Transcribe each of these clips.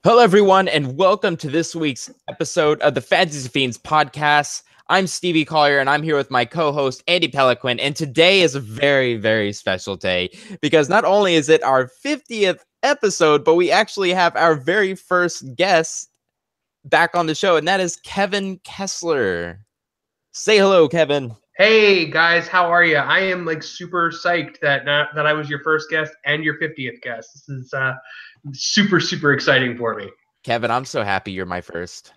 Hello, everyone, and welcome to this week's episode of the Fantasy Fiends podcast. I'm Stevie Collier, and I'm here with my co-host, Andy Peliquin, and today is a very, very special day because not only is it our 50th episode, but we actually have our very first guest back on the show, and that is Kevin Kessler. Say hello, Kevin. Hey guys, how are you? I am super psyched that I was your first guest and your 50th guest. This is super exciting for me. Kevin, I'm so happy you're my first.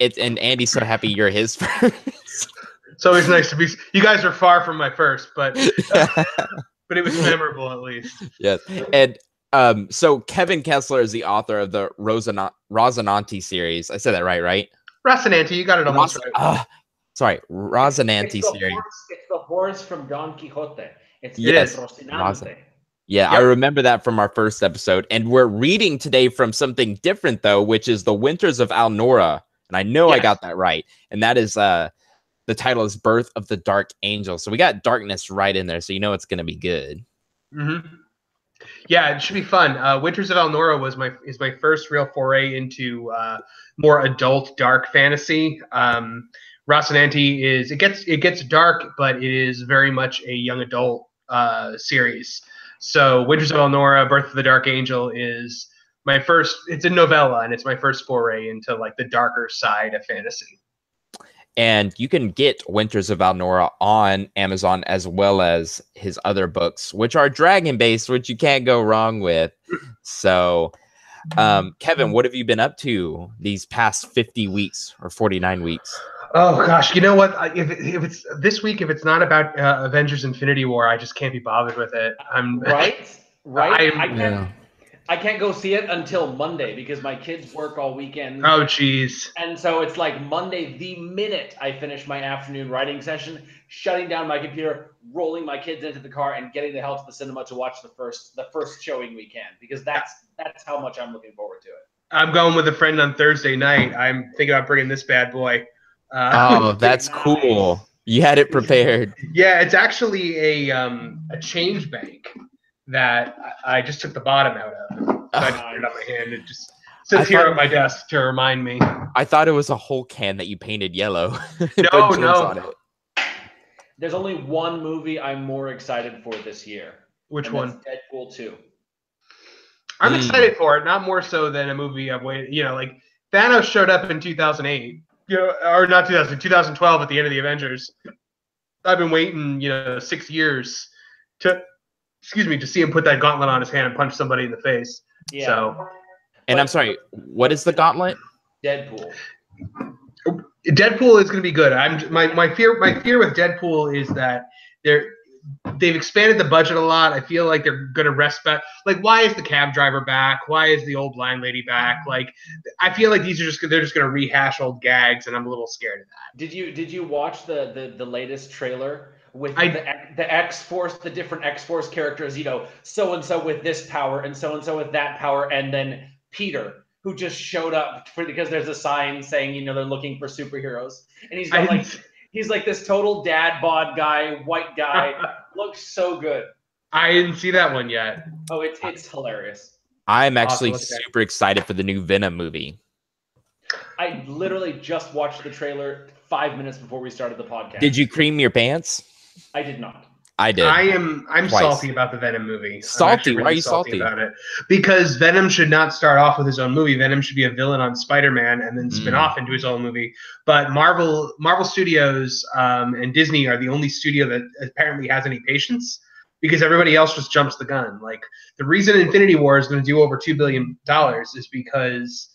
And Andy's so happy you're his first. It's always nice to be. You guys are far from my first, but but it was memorable at least. Yes, and so Kevin Kessler is the author of the Rosinante series. I said that right? Rosinante, you got it almost right. Sorry, Rosinante series. It's the horse from Don Quixote. It's Rosinante. Yeah, yep. I remember that from our first episode. And we're reading today from something different, though, which is The Winters of Alnora. And I know I got that right. And that is, the title is Birth of the Dark Angel. So we got darkness right in there. So you know it's going to be good. Mm-hmm. Yeah, it should be fun. Winters of Alnora is my first real foray into more adult dark fantasy. Rosinante it gets dark, but it is very much a young adult series. So Winters of Alnora, Birth of the Dark Angel is my first. It's a novella, and it's my first foray into the darker side of fantasy. And you can get Winters of Alnora on Amazon as well as his other books, which are dragon-based, which you can't go wrong with. So, Kevin, what have you been up to these past 50 weeks or 49 weeks? Oh gosh, you know what? If it's this week, if it's not about Avengers: Infinity War, I just can't be bothered with it. Right. I can't go see it until Monday because my kids work all weekend. Oh jeez. And so it's like Monday, the minute I finish my afternoon writing session, shutting down my computer, rolling my kids into the car, and getting the hell to the cinema to watch the first showing we can, because that's how much I'm looking forward to it. I'm going with a friend on Thursday night. I'm thinking about bringing this bad boy. That's nice. Cool. You had it prepared. Yeah, it's actually a change bank that I just took the bottom out of. So I just put it on my hand. It just sits here at my desk to remind me. I thought it was a whole can that you painted yellow. No. On it. There's only one movie I'm more excited for this year. Which one? Deadpool 2. I'm excited for it, not more so than a movie I've waited. Thanos showed up in 2008. Or not 2012 at the end of the Avengers. I've been waiting, 6 years to see him put that gauntlet on his hand and punch somebody in the face. Yeah. So, and I'm sorry, what is the gauntlet? Deadpool. Deadpool is going to be good. My fear with Deadpool is that they've expanded the budget a lot. I feel like they're going to rest back. Why is the cab driver back? Why is the old blind lady back? I feel like they're just going to rehash old gags, and I'm a little scared of that. Did you watch the latest trailer with the X-Force, the different X-Force characters? So and so with this power, and so with that power, and then Peter, who just showed up because there's a sign saying they're looking for superheroes, and he's got he's like this total dad bod guy, white guy. Looks so good. I didn't see that one yet. Oh, it's hilarious. I'm actually super excited for the new Venom movie. I literally just watched the trailer 5 minutes before we started the podcast. Did you cream your pants? I did not. I did. I'm salty about the Venom movie. Salty? Why are you salty about it? Because Venom should not start off with his own movie. Venom should be a villain on Spider-Man and then spin off into his own movie. But Marvel Studios and Disney are the only studio that apparently has any patience, because everybody else just jumps the gun. The reason Infinity War is going to do over $2 billion is because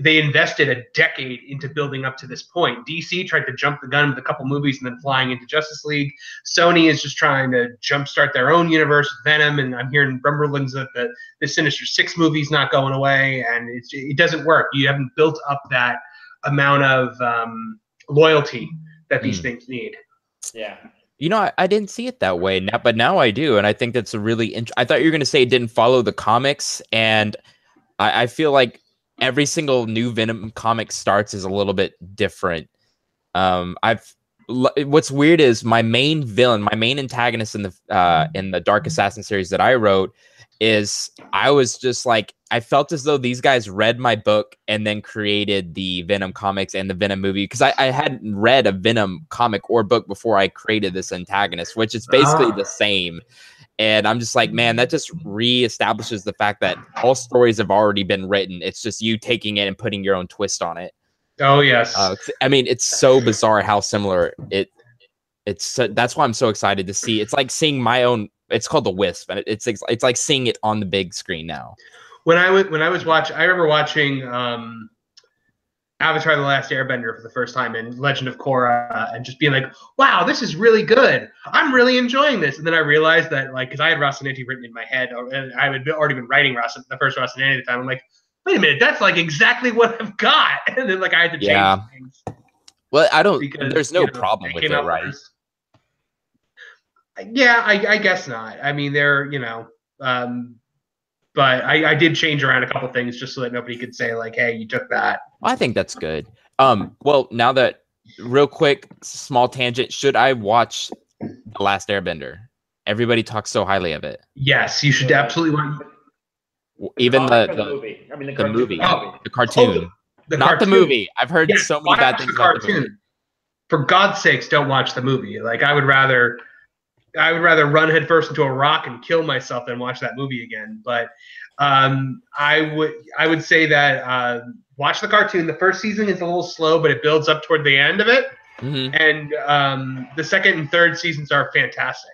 they invested a decade into building up to this point. DC tried to jump the gun with a couple movies and then flying into Justice League. Sony is just trying to jumpstart their own universe with Venom, and I'm hearing rumblings that the Sinister Six movie's not going away, and it doesn't work. You haven't built up that amount of loyalty that these things need. Yeah. I didn't see it that way, but now I do, and I think that's a really I thought you were going to say it didn't follow the comics, and I feel like every single new Venom comic starts is a little bit different. I've what's weird is my main villain, my main antagonist in the Dark Assassin series that I wrote is I was just like, I felt as though these guys read my book and then created the Venom comics and the Venom movie, because I hadn't read a Venom comic or book before I created this antagonist, which is basically the same. And I'm just like, man, that just reestablishes the fact that all stories have already been written. It's just you taking it and putting your own twist on it. Oh yes. I mean, it's so bizarre how similar it's. That's why I'm so excited to see. It's like seeing my own. It's called The Wisp, and it's like seeing it on the big screen now. When I was watching, I remember watching Avatar: The Last Airbender for the first time and Legend of Korra, and just being like, "Wow, this is really good. I'm really enjoying this." And then I realized that, like, because I had Rocinante written in my head, and I had already been writing the first Rocinante at the time. I'm like, wait a minute, that's like exactly what I've got. And then like I had to change things. Well, I don't. There's no problem with it, right? First. Yeah, I guess not. I mean, but I did change around a couple things just so that nobody could say like, "Hey, you took that." I think that's good. Well, now that real quick, small tangent. Should I watch The Last Airbender? Everybody talks so highly of it. Yes, you should absolutely want. Even the movie. I mean, the movie, oh, the cartoon, not the movie. I've heard so many bad things about the movie. For God's sakes, don't watch the movie. Like I would rather run headfirst into a rock and kill myself than watch that movie again. But I would say that watch the cartoon. The first season is a little slow, but it builds up toward the end of it. Mm-hmm. And the second and third seasons are fantastic.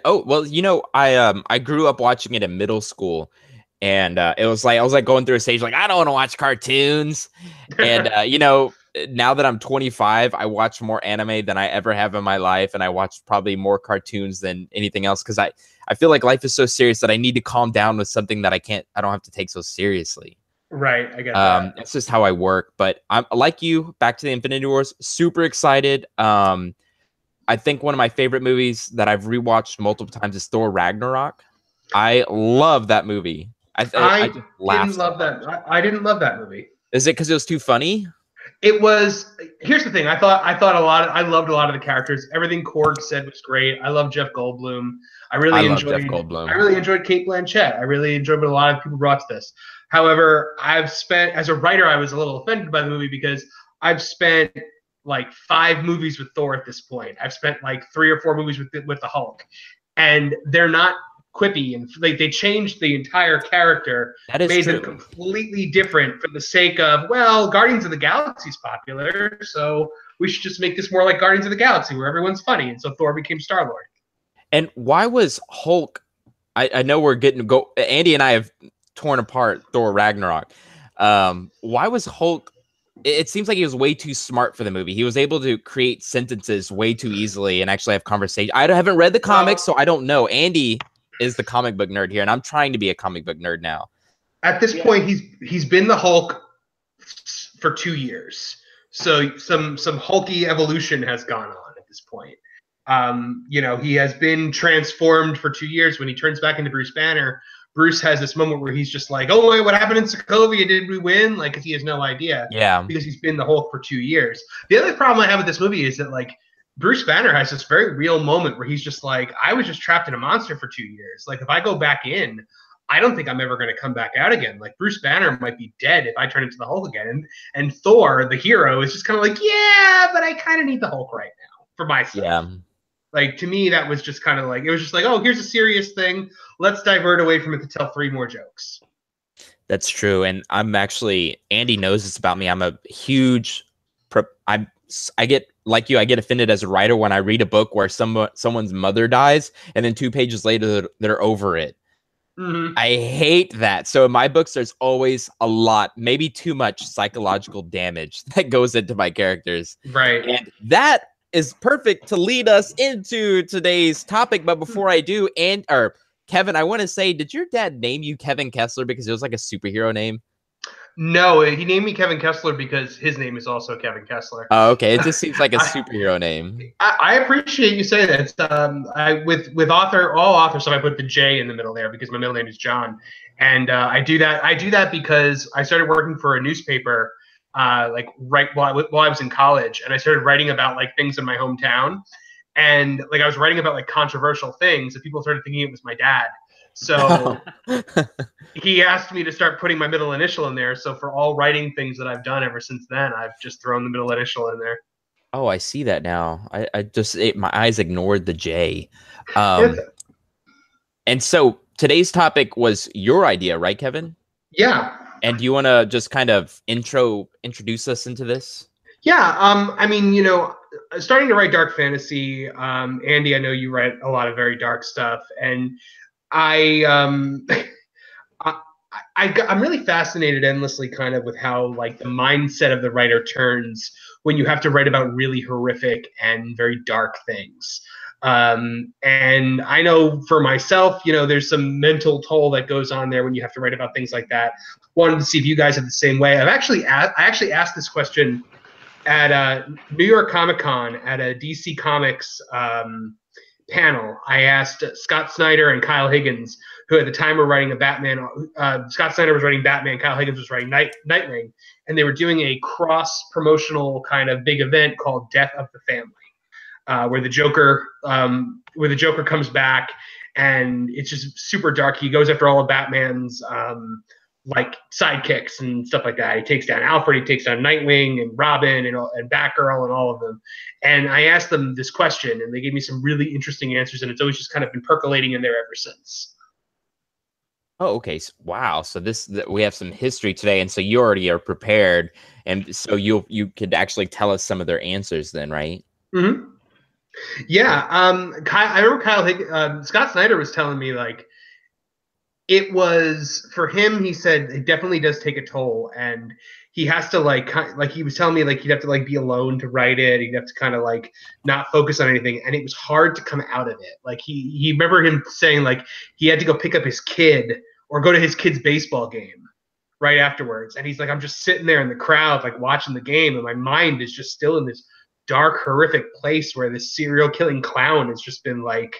Oh, well, you know, I grew up watching it in middle school, and it was like I was like going through a stage like I don't want to watch cartoons, and you know, now that I'm 25, I watch more anime than I ever have in my life, and I watch probably more cartoons than anything else because I feel like life is so serious that I need to calm down with something that I don't have to take so seriously. Right, I get that. It's just how I work, but I'm like you. Back to the Infinity Wars, super excited. I think one of my favorite movies that I've rewatched multiple times is Thor Ragnarok. I love that movie. I just didn't love that. I didn't love that movie. Is it because it was too funny? It was. Here's the thing. I loved a lot of the characters. Everything Korg said was great. I love Jeff Goldblum. I love Jeff Goldblum. I really enjoyed Cate Blanchett. I really enjoyed what a lot of people brought to this. However, as a writer, I was a little offended by the movie because I've spent like 5 movies with Thor at this point. I've spent like 3 or 4 movies with the Hulk, and they're not quippy, and like they changed the entire character. That is made true. them completely different for the sake of, well, Guardians of the Galaxy is popular, so we should just make this more like Guardians of the Galaxy where everyone's funny, and so Thor became Star-Lord. And why was Hulk? I know we're getting to go. Andy and I have torn apart Thor Ragnarok. Why was Hulk? It seems like he was way too smart for the movie. He was able to create sentences way too easily and actually have conversation. I haven't read the comics, so I don't know. Andy is the comic book nerd here, and I'm trying to be a comic book nerd now. At this point, he's been the Hulk for 2 years, so some hulky evolution has gone on at this point. You know, he has been transformed for 2 years. When he turns back into Bruce Banner, Bruce has this moment where he's just like, "Oh, wait, what happened in Sokovia? Did we win?" Like, because he has no idea. Yeah. Because he's been the Hulk for 2 years. The other problem I have with this movie is that, like, Bruce Banner has this very real moment where he's just like, "I was just trapped in a monster for 2 years. Like, if I go back in, I don't think I'm ever going to come back out again. Like, Bruce Banner might be dead if I turn into the Hulk again." And Thor, the hero, is just kind of like, "Yeah, but I kind of need the Hulk right now for myself." Yeah. Like, to me, that was just kind of like, it was just like, oh, here's a serious thing. Let's divert away from it to tell 3 more jokes. That's true. And I'm actually, Andy knows this about me. I'm a huge, I get, like you, I get offended as a writer when I read a book where someone's mother dies and then 2 pages later they're over it. Mm-hmm. I hate that. So in my books, there's always a lot, maybe too much psychological damage that goes into my characters. Right. And that is perfect to lead us into today's topic. But before I do, Kevin, I want to say, did your dad name you Kevin Kessler because it was like a superhero name? No, he named me Kevin Kessler because his name is also Kevin Kessler. Oh, okay. It just seems like a superhero name. I appreciate you saying that. With all author stuff, I put the J in the middle there because my middle name is John, and I do that because I started working for a newspaper like right while I was in college, and I started writing about like things in my hometown, and like I was writing about like controversial things, and people started thinking it was my dad. So he asked me to start putting my middle initial in there. So for all writing things that I've done ever since then, I've just thrown the middle initial in there. Oh, I see that now. My eyes ignored the J. It's, And so today's topic was your idea, right, Kevin? yeah. And do you want to just kind of introduce us into this? Yeah. I mean, you know, starting to write dark fantasy. Andy, I know you write a lot of very dark stuff, and I, I, I'm really fascinated endlessly kind of with how like the mindset of the writer turns when you have to write about really horrific and very dark things. And I know for myself, you know, there's some mental toll that goes on there when you have to write about things like that. Wanted to see if you guys have the same way. I actually asked this question at New York Comic Con at a DC Comics panel. I asked Scott Snyder and Kyle Higgins, who at the time were writing a Batman. Scott Snyder was writing Batman, Kyle Higgins was writing Nightwing, and they were doing a cross promotional kind of big event called Death of the Family, where the Joker comes back, and it's just super dark. He goes after all of Batman's like sidekicks and stuff like that. He takes down Alfred, he takes down Nightwing and Robin and Batgirl and all of them. And I asked them this question, and they gave me some really interesting answers, and it's always just kind of been percolating in there ever since. Oh, okay. Wow. So we have some history today, and so you already are prepared, and so you could actually tell us some of their answers then, right? Mm-hmm. Yeah. I remember Scott Snyder was telling me like it was for him. He said it definitely does take a toll, and he has to like he was telling me like he'd have to like be alone to write it. He'd have to kind of like not focus on anything, and it was hard to come out of it. Like he remember him saying like he had to go pick up his kid or go to his kid's baseball game right afterwards, and he's like, I'm just sitting there in the crowd like watching the game, and my mind is just still in this dark, horrific place where this serial killing clown has just been like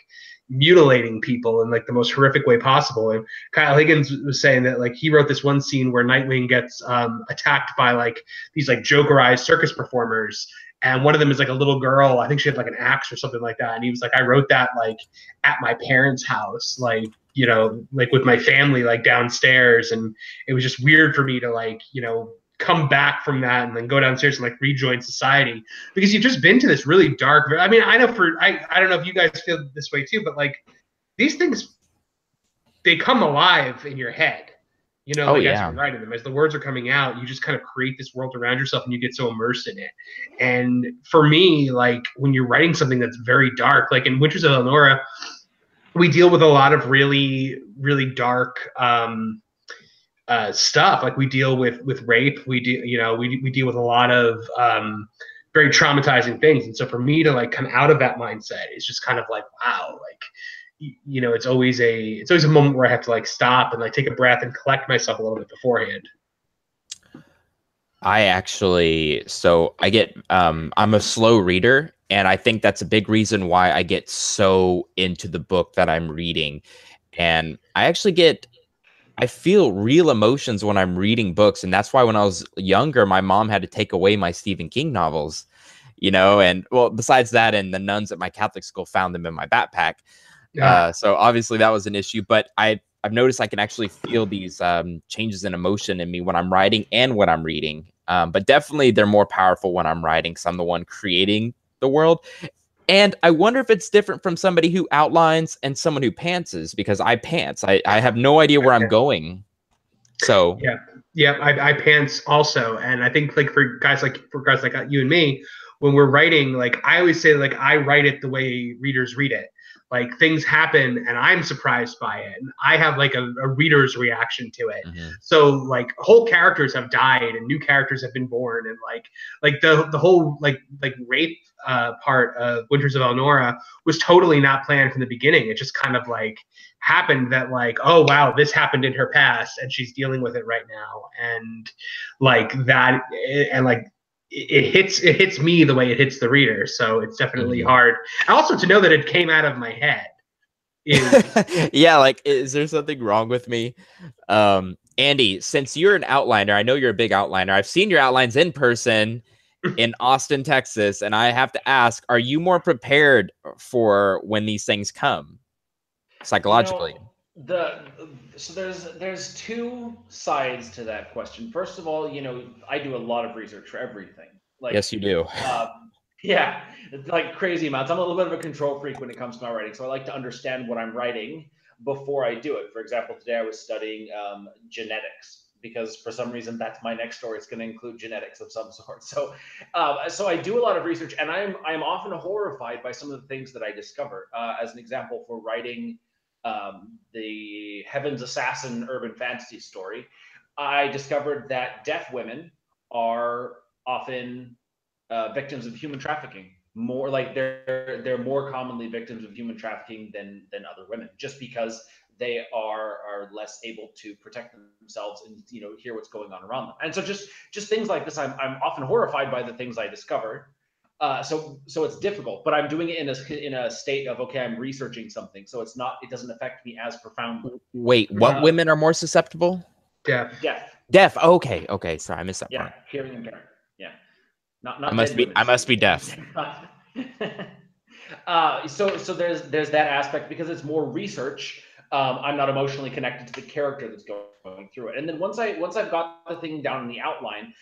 mutilating people in like the most horrific way possible. And Kyle Higgins was saying that like he wrote this one scene where Nightwing gets attacked by like these like Jokerized circus performers, and one of them is like a little girl. I think she had like an axe or something like that. And he was like, I wrote that like at my parents' house, like, you know, like with my family, like downstairs. And it was just weird for me to like, you know, come back from that and then go downstairs and like rejoin society, because you've just been to this really dark. I mean, I know I don't know if you guys feel this way too, but like these things, they come alive in your head, you know, like as you're writing them, as the words are coming out, you just kind of create this world around yourself and you get so immersed in it. And for me, like when you're writing something that's very dark, like in Winters of Elnora, we deal with a lot of really, really dark stuff. Like we deal with rape. We do, you know, we deal with a lot of very traumatizing things. And so for me to like come out of that mindset, it's just kind of like, wow, like, you know, it's always a moment where I have to like stop and like take a breath and collect myself a little bit beforehand. I'm a slow reader, and I think that's a big reason why I get so into the book that I'm reading. And I feel real emotions when I'm reading books. And that's why when I was younger, my mom had to take away my Stephen King novels, you know, and well, besides that, and the nuns at my Catholic school found them in my backpack. Yeah. So obviously that was an issue, but I've noticed I can actually feel these changes in emotion in me when I'm writing and when I'm reading. But definitely they're more powerful when I'm writing, because I'm the one creating the world. And I wonder if it's different from somebody who outlines and someone who pantses, because I pants. I have no idea where I'm going. So yeah, I pants also, and I think like for guys like you and me, when we're writing, like I always say, like I write it the way readers read it. Like things happen and I'm surprised by it, and I have like a reader's reaction to it. Mm-hmm. So like whole characters have died and new characters have been born, and like the whole like rape part of Winters of Elnora was totally not planned from the beginning. It just kind of like happened that like, oh wow, this happened in her past and she's dealing with it right now, and like that, and like it hits me the way it hits the reader. So it's definitely hard. And also to know that it came out of my head Yeah, like, is there something wrong with me? Andy, since you're an outliner, I know you're a big outliner. I've seen your outlines in person in Austin, Texas, and I have to ask, are you more prepared for when these things come psychologically? So there's two sides to that question. First of all, I do a lot of research for everything. Like, Yes, you do. yeah, like crazy amounts. I'm a little bit of a control freak when it comes to my writing, so I like to understand what I'm writing before I do it. For example, today I was studying genetics because for some reason that's my next story. It's going to include genetics of some sort. So I do a lot of research, and I'm often horrified by some of the things that I discover. As an example, for writing the Heaven's Assassin urban fantasy story, I discovered that deaf women are often victims of human trafficking. More like they're more commonly victims of human trafficking than other women, just because they are less able to protect themselves and hear what's going on around them. And so just things like this, I'm often horrified by the things I discover. So it's difficult, but I'm doing it in a state of, okay, I'm researching something, so it doesn't affect me as profoundly. Wait, what women are more susceptible? Deaf. Deaf. Okay. Sorry, I missed that part. Hearing impaired. Yeah, not I must dead be. women. I must be deaf. So there's that aspect because it's more research. I'm not emotionally connected to the character that's going through it. And then once I've got the thing down in the outline,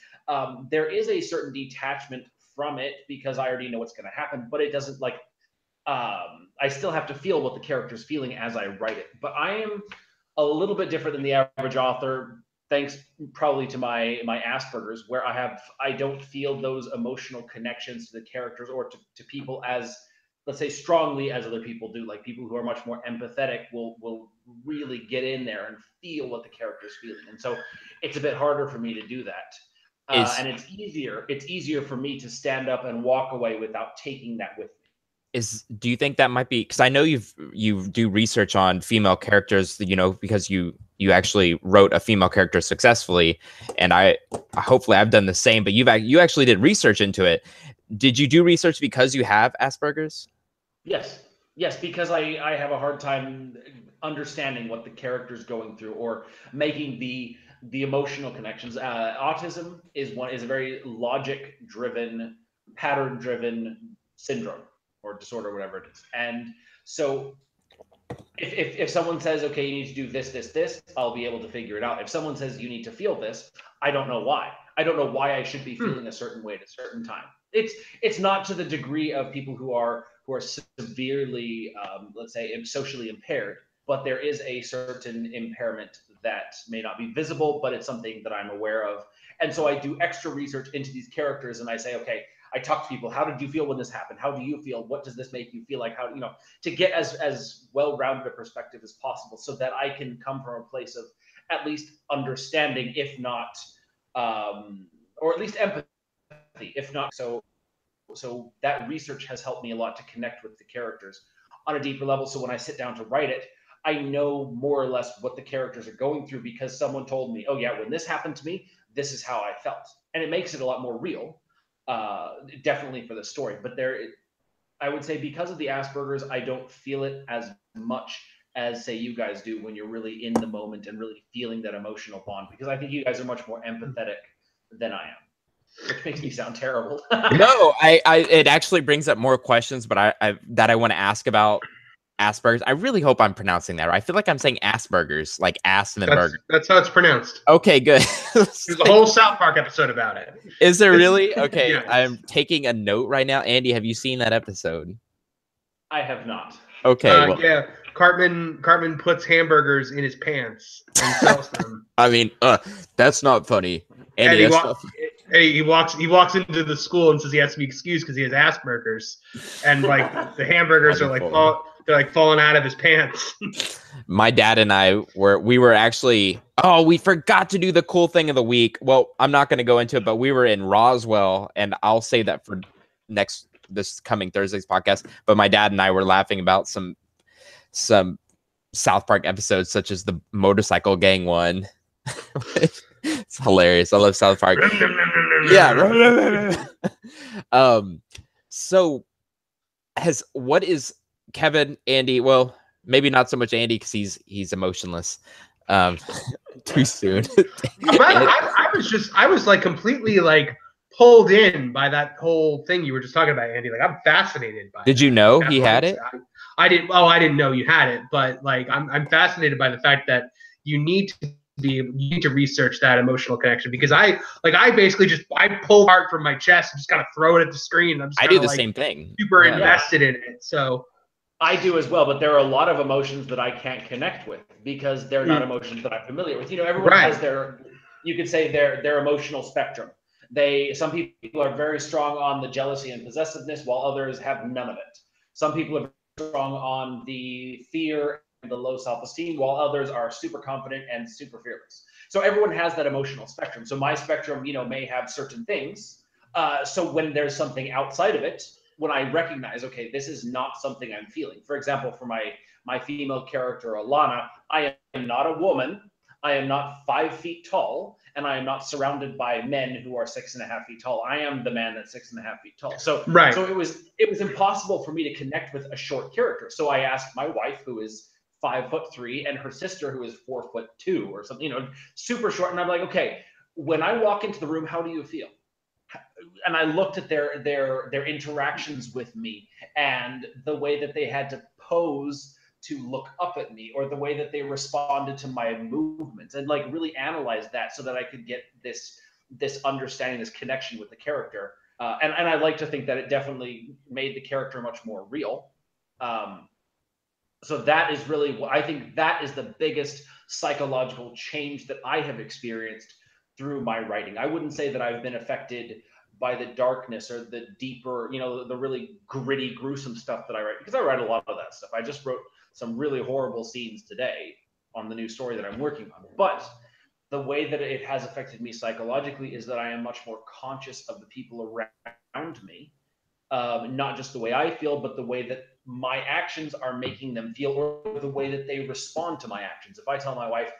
there is a certain detachment from it because I already know what's going to happen. But it doesn't like I still have to feel what the character's feeling as I write it. But I am a little bit different than the average author, thanks probably to my Asperger's, where I don't feel those emotional connections to the characters or to people as, let's say, strongly as other people do. Like people who are much more empathetic will really get in there and feel what the character's feeling. And so it's a bit harder for me to do that. And it's easier for me to stand up and walk away without taking that with me. Do you think that might be, because I know you do research on female characters, because you actually wrote a female character successfully, and I hopefully I've done the same, but you actually did research into it. Did you do research because you have Asperger's? Yes, because I have a hard time understanding what the character's going through or making the emotional connections. Autism is a very logic driven, pattern driven syndrome or disorder, whatever it is. And so if someone says, okay, you need to do this, I'll be able to figure it out. If someone says you need to feel this, I don't know why. I don't know why I should be feeling a certain way at a certain time. It's not to the degree of people who are severely, let's say, socially impaired, but there is a certain impairment that may not be visible, but it's something that I'm aware of. And so I do extra research into these characters, and I say, okay, I talk to people. How did you feel when this happened? How do you feel? What does this make you feel like? How, to get as well-rounded a perspective as possible, so that I can come from a place of at least understanding, if not, or at least empathy, if not. So that research has helped me a lot to connect with the characters on a deeper level. So when I sit down to write it, I know more or less what the characters are going through because someone told me, oh yeah, when this happened to me, this is how I felt. And it makes it a lot more real, definitely for the story. But I would say because of the Asperger's, I don't feel it as much as, say, you guys do when you're really in the moment and really feeling that emotional bond, because I think you guys are much more empathetic than I am, which makes me sound terrible. No, it actually brings up more questions, but I want to ask about Asperger's. I really hope I'm pronouncing that right. I feel like I'm saying Asperger's, like ass and then burger. That's how it's pronounced. Okay, good. There's a whole South Park episode about it. Is there really? Okay, Yes. I'm taking a note right now. Andy, have you seen that episode? I have not. Okay, yeah. Cartman puts hamburgers in his pants and sells them. I mean, that's not funny. Andy, he walks into the school and says he has to be excused because he has Asperger's, and like the hamburgers are like falling out of his pants. My dad and I were actually, we forgot to do the cool thing of the week. Well, I'm not going to go into it, but we were in Roswell, and I'll say that for this coming Thursday's podcast. But my dad and I were laughing about some South Park episodes, such as the motorcycle gang one. It's hilarious. I love South Park. Yeah. So what is Kevin, Andy? Well, maybe not so much Andy because he's emotionless. Too soon. I was like completely like pulled in by that whole thing you were just talking about, Andy. Like I'm fascinated by. Did you know he had it? I didn't. Oh, I didn't know you had it, but like I'm fascinated by the fact that you need to research that emotional connection, because I basically I pull apart from my chest and just kind of throw it at the screen. I'm just I do the same thing. Super invested in it. So I do as well, but there are a lot of emotions that I can't connect with because they're not emotions that I'm familiar with. You know, everyone has their, you could say their emotional spectrum. Some people are very strong on the jealousy and possessiveness, while others have none of it. Some people are very strong on the fear and the low self-esteem, while others are super confident and super fearless. So everyone has that emotional spectrum. So my spectrum, you know, may have certain things. So when there's something outside of it, when I recognize, okay, this is not something I'm feeling. For example, for my female character, Alana, I am not a woman. I am not 5 feet tall, and I am not surrounded by men who are 6.5 feet tall. I am the man that's 6.5 feet tall. So it was impossible for me to connect with a short character. So I asked my wife, who is 5'3", and her sister, who is 4'2" or something, you know, super short. And I'm like, okay, when I walk into the room, how do you feel? And I looked at their interactions with me and the way that they had to pose to look up at me, or the way that they responded to my movements, and like really analyze that so that I could get this understanding, this connection with the character. And I like to think that it definitely made the character much more real. So that is really, I think that is the biggest psychological change that I have experienced through my writing. I wouldn't say that I've been affected by the darkness or the deeper, you know, the really gritty, gruesome stuff that I write, because I write a lot of that stuff. I just wrote some really horrible scenes today on the new story that I'm working on. But the way that it has affected me psychologically is that I am much more conscious of the people around me, not just the way I feel, but the way that my actions are making them feel, or the way that they respond to my actions. If I tell my wife,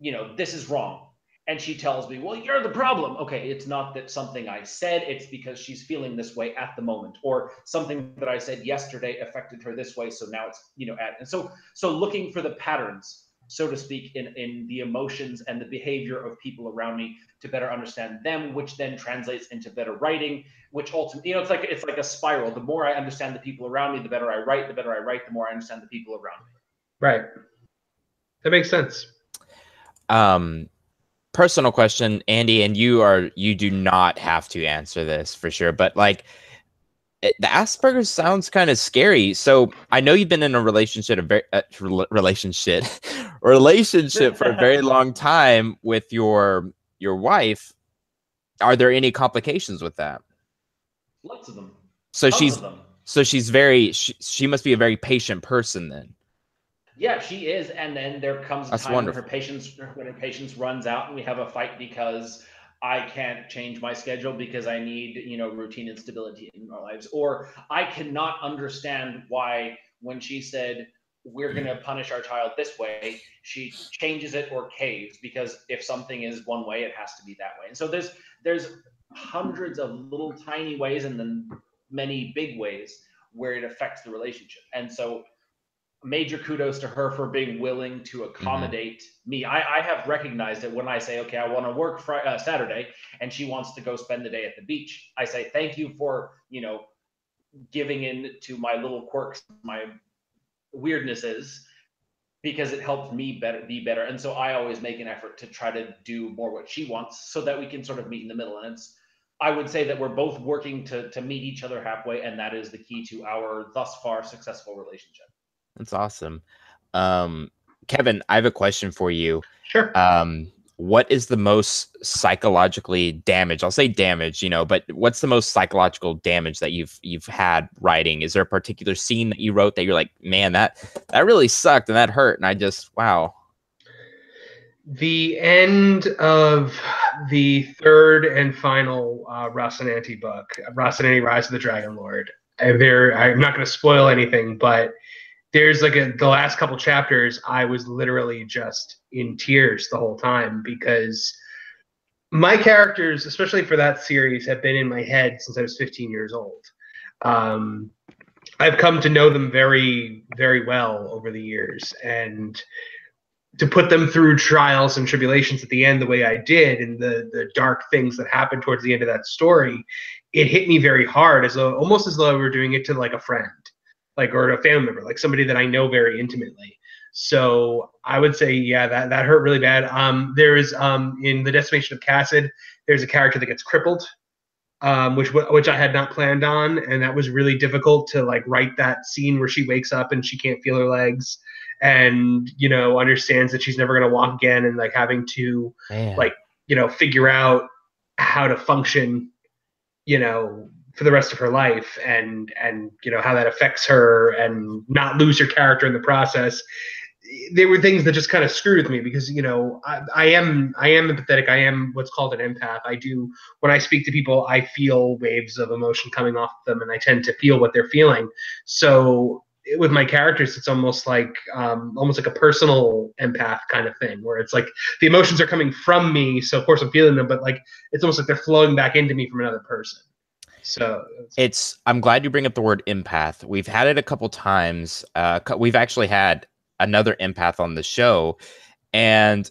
you know, this is wrong, and she tells me, well, you're the problem. Okay, it's not that something I said, it's because she's feeling this way at the moment, or something that I said yesterday affected her this way, so now it's, you know, and so looking for the patterns, so to speak, in the emotions and the behavior of people around me to better understand them, which then translates into better writing, which ultimately, you know, it's like a spiral. The more I understand the people around me, the better I write. The better I write, the more I understand the people around me. Right. That makes sense. Personal question, Andy, and you do not have to answer this for sure, but like the Asperger's sounds kind of scary. So I know you've been in a relationship, relationship for a very long time with your wife. Are there any complications with that? Lots of them. So she must be a very patient person then. Yeah, she is. And then there comes a time when her patience runs out, and we have a fight because I can't change my schedule because I need, you know, routine and stability in our lives. Or I cannot understand why, when she said we're going to punish our child this way, she changes it or caves, because if something is one way, it has to be that way. And so there's hundreds of little tiny ways, and then many big ways where it affects the relationship. And so major kudos to her for being willing to accommodate me. I have recognized it when I say, okay, I want to work Saturday, and she wants to go spend the day at the beach. I say, thank you for, you know, giving in to my little quirks, my weirdnesses, because it helps me be better. And so I always make an effort to try to do more what she wants, so that we can sort of meet in the middle. And I would say that we're both working to meet each other halfway, and that is the key to our thus far successful relationship. That's awesome. Kevin, I have a question for you. Sure. What is the most psychologically damaged? I'll say damage, you know, but what's the most psychological damage that you've had writing? Is there a particular scene that you wrote that you're like, man, that really sucked and that hurt, and I just, wow. The end of the third and final Rocinante book, Rocinante: Rise of the Dragon Lord. I'm not going to spoil anything, but there's like the last couple chapters, I was literally just in tears the whole time, because my characters, especially for that series, have been in my head since I was 15 years old. I've come to know them very, very well over the years, and to put them through trials and tribulations at the end the way I did, and the dark things that happened towards the end of that story, it hit me very hard, as though almost as though I were doing it to like a friend, like, or a family member, like somebody that I know very intimately. So I would say, yeah, that hurt really bad. There is in the Decimation of Cassid, there's a character that gets crippled, which I had not planned on, and that was really difficult to like write that scene where she wakes up and she can't feel her legs, and understands that she's never going to walk again, and like having to Man. like figure out how to function for the rest of her life, and how that affects her, and not lose her character in the process. There were things that just kind of screwed with me, because I am empathetic. I am what's called an empath. I do, when I speak to people, I feel waves of emotion coming off them, and I tend to feel what they're feeling. So with my characters, it's almost like a personal empath kind of thing, where it's like the emotions are coming from me, so of course I'm feeling them, but like it's almost like they're flowing back into me from another person. So I'm glad you bring up the word empath. We've had it a couple times. We've actually had another empath on the show, and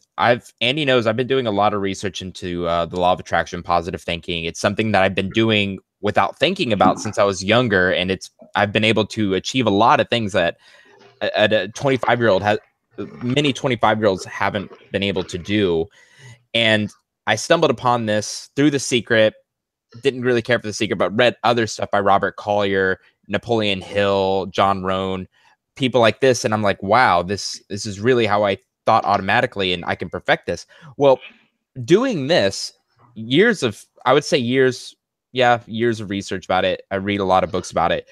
Andy knows I've been doing a lot of research into the law of attraction, positive thinking. It's something that I've been doing without thinking about since I was younger, and I've been able to achieve a lot of things that a 25-year-old has many 25-year-olds haven't been able to do. And I stumbled upon this through The Secret. Didn't really care for The Secret, but read other stuff by Robert Collier, Napoleon Hill, John Rohn, people like this, and I'm like, wow, this is really how I thought automatically, and I can perfect this. Well, doing this, I would say years of research about it. I read a lot of books about it.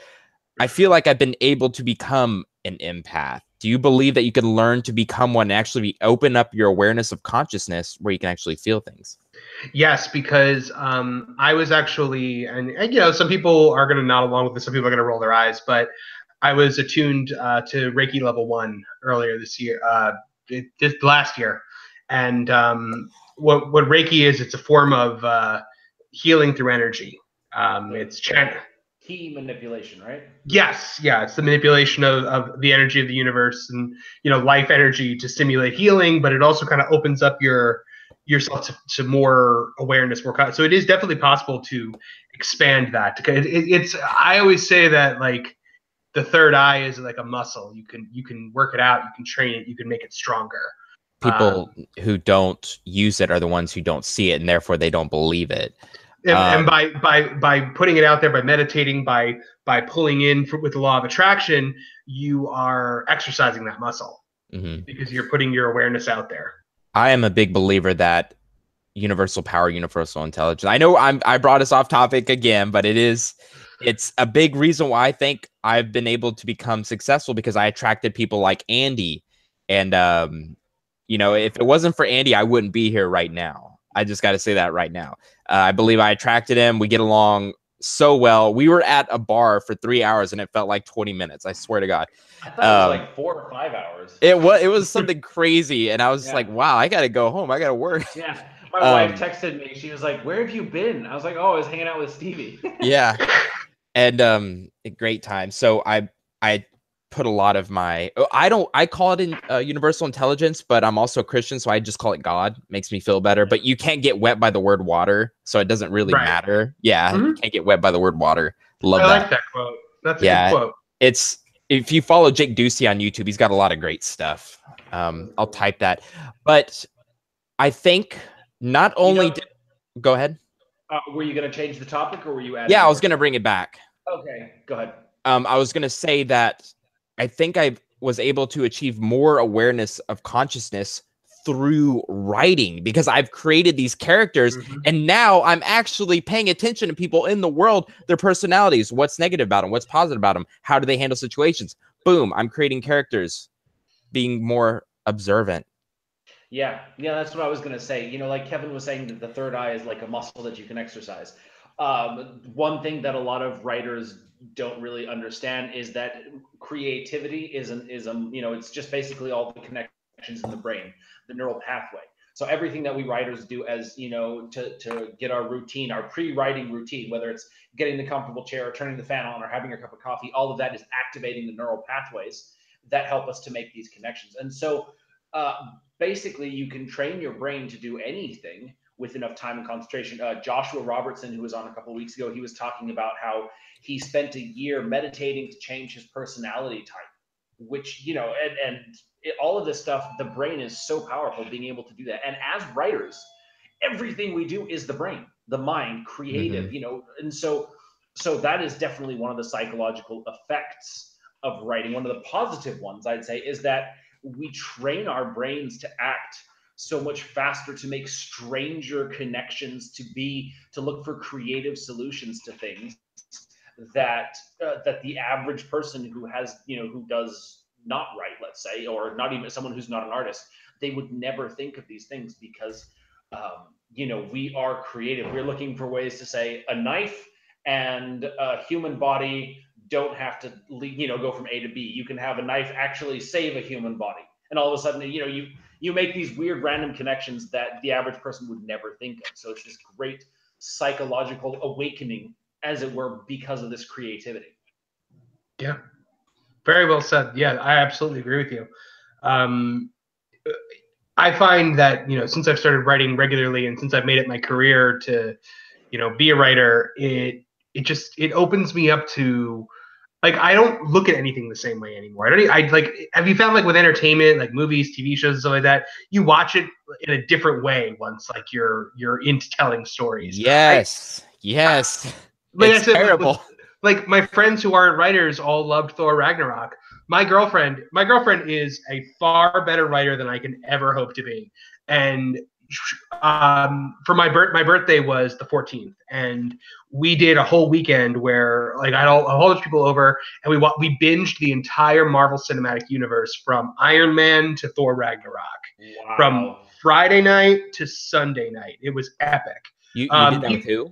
I feel like I've been able to become an empath. Do you believe that you can learn to become one and actually open up your awareness of consciousness where you can actually feel things? Yes, because I was actually, and some people are going to nod along with this, some people are going to roll their eyes, but I was attuned to Reiki level 1 earlier this year, just last year. And what Reiki is, it's a form of healing through energy. It's key manipulation, right? Yes, yeah, it's the manipulation of the energy of the universe, and life energy to stimulate healing, but it also kind of opens up yourself to more awareness, so it is definitely possible to expand that. It's I always say that, like, the third eye is like a muscle. You can work it out, you can train it, you can make it stronger. People who don't use it are the ones who don't see it, and therefore they don't believe it. And by putting it out there, by meditating, by pulling in with the law of attraction, you are exercising that muscle, because you're putting your awareness out there. I am a big believer that universal power, universal intelligence. I know I brought us off topic again, but it's a big reason why I think I've been able to become successful, because I attracted people like Andy. And if it wasn't for Andy, I wouldn't be here right now. I just got to say that right now. I believe I attracted him. We get along so well. We were at a bar for 3 hours and it felt like 20 minutes. I swear to God. I thought it was like 4 or 5 hours. It was something crazy. And I was like, wow, I got to go home. I got to work. Yeah. My wife texted me. She was like, "Where have you been?" I was like, "Oh, I was hanging out with Stevie." Yeah. And a great time. So I put a lot of I call it in universal intelligence, but I'm also a Christian, so I just call it God. Makes me feel better. But you can't get wet by the word water, so it doesn't really matter. Yeah, you can't get wet by the word water. Love that. I like that quote. That's a good quote. It's, if you follow Jake Ducey on YouTube, he's got a lot of great stuff. I'll type that. But I think not only go ahead. Were you going to change the topic, or were you adding? Yeah, I was going to bring it back. Okay, go ahead. I was going to say that I think I was able to achieve more awareness of consciousness through writing, because I've created these characters, and now I'm actually paying attention to people in the world, their personalities, what's negative about them, what's positive about them, how do they handle situations. Boom, I'm creating characters, being more observant. Yeah, that's what I was going to say. Like Kevin was saying, that the third eye is like a muscle that you can exercise. One thing that a lot of writers don't really understand is that creativity it's just basically all the connections in the brain, the neural pathway. So everything that we writers do as, to get our routine, our pre-writing routine, whether it's getting the comfortable chair or turning the fan on or having a cup of coffee, all of that is activating the neural pathways that help us to make these connections. And so basically you can train your brain to do anything with enough time and concentration. Joshua Robertson, who was on a couple of weeks ago, he was talking about how he spent a year meditating to change his personality type, which, all of this stuff, the brain is so powerful being able to do that. And as writers, everything we do is the brain, the mind, creative, and so that is definitely one of the psychological effects of writing. One of the positive ones, I'd say, is that we train our brains to act so much faster, to make stranger connections, to look for creative solutions to things that the average person who does not write, let's say, or not even someone who's not an artist, they would never think of these things because, we are creative. We're looking for ways to say a knife and a human body don't have to, go from A to B. You can have a knife actually save a human body. And all of a sudden, you make these weird random connections that the average person would never think of. So it's this great psychological awakening, as it were, because of this creativity. Yeah. Very well said. Yeah, I absolutely agree with you. I find that, since I've started writing regularly and since I've made it my career to, be a writer, it opens me up to, like, I don't look at anything the same way anymore. Have you found, like, with entertainment, like movies, TV shows, and stuff like that, you watch it in a different way once, like, you're into telling stories. Yes. It's terrible. Like, my friends who aren't writers all loved Thor Ragnarok. My girlfriend is a far better writer than I can ever hope to be. And for my birthday was the 14th, and we did a whole weekend where, like, I had a whole bunch of people over, and we binged the entire Marvel Cinematic Universe from Iron Man to Thor Ragnarok, from Friday night to Sunday night. It was epic. You did that with who?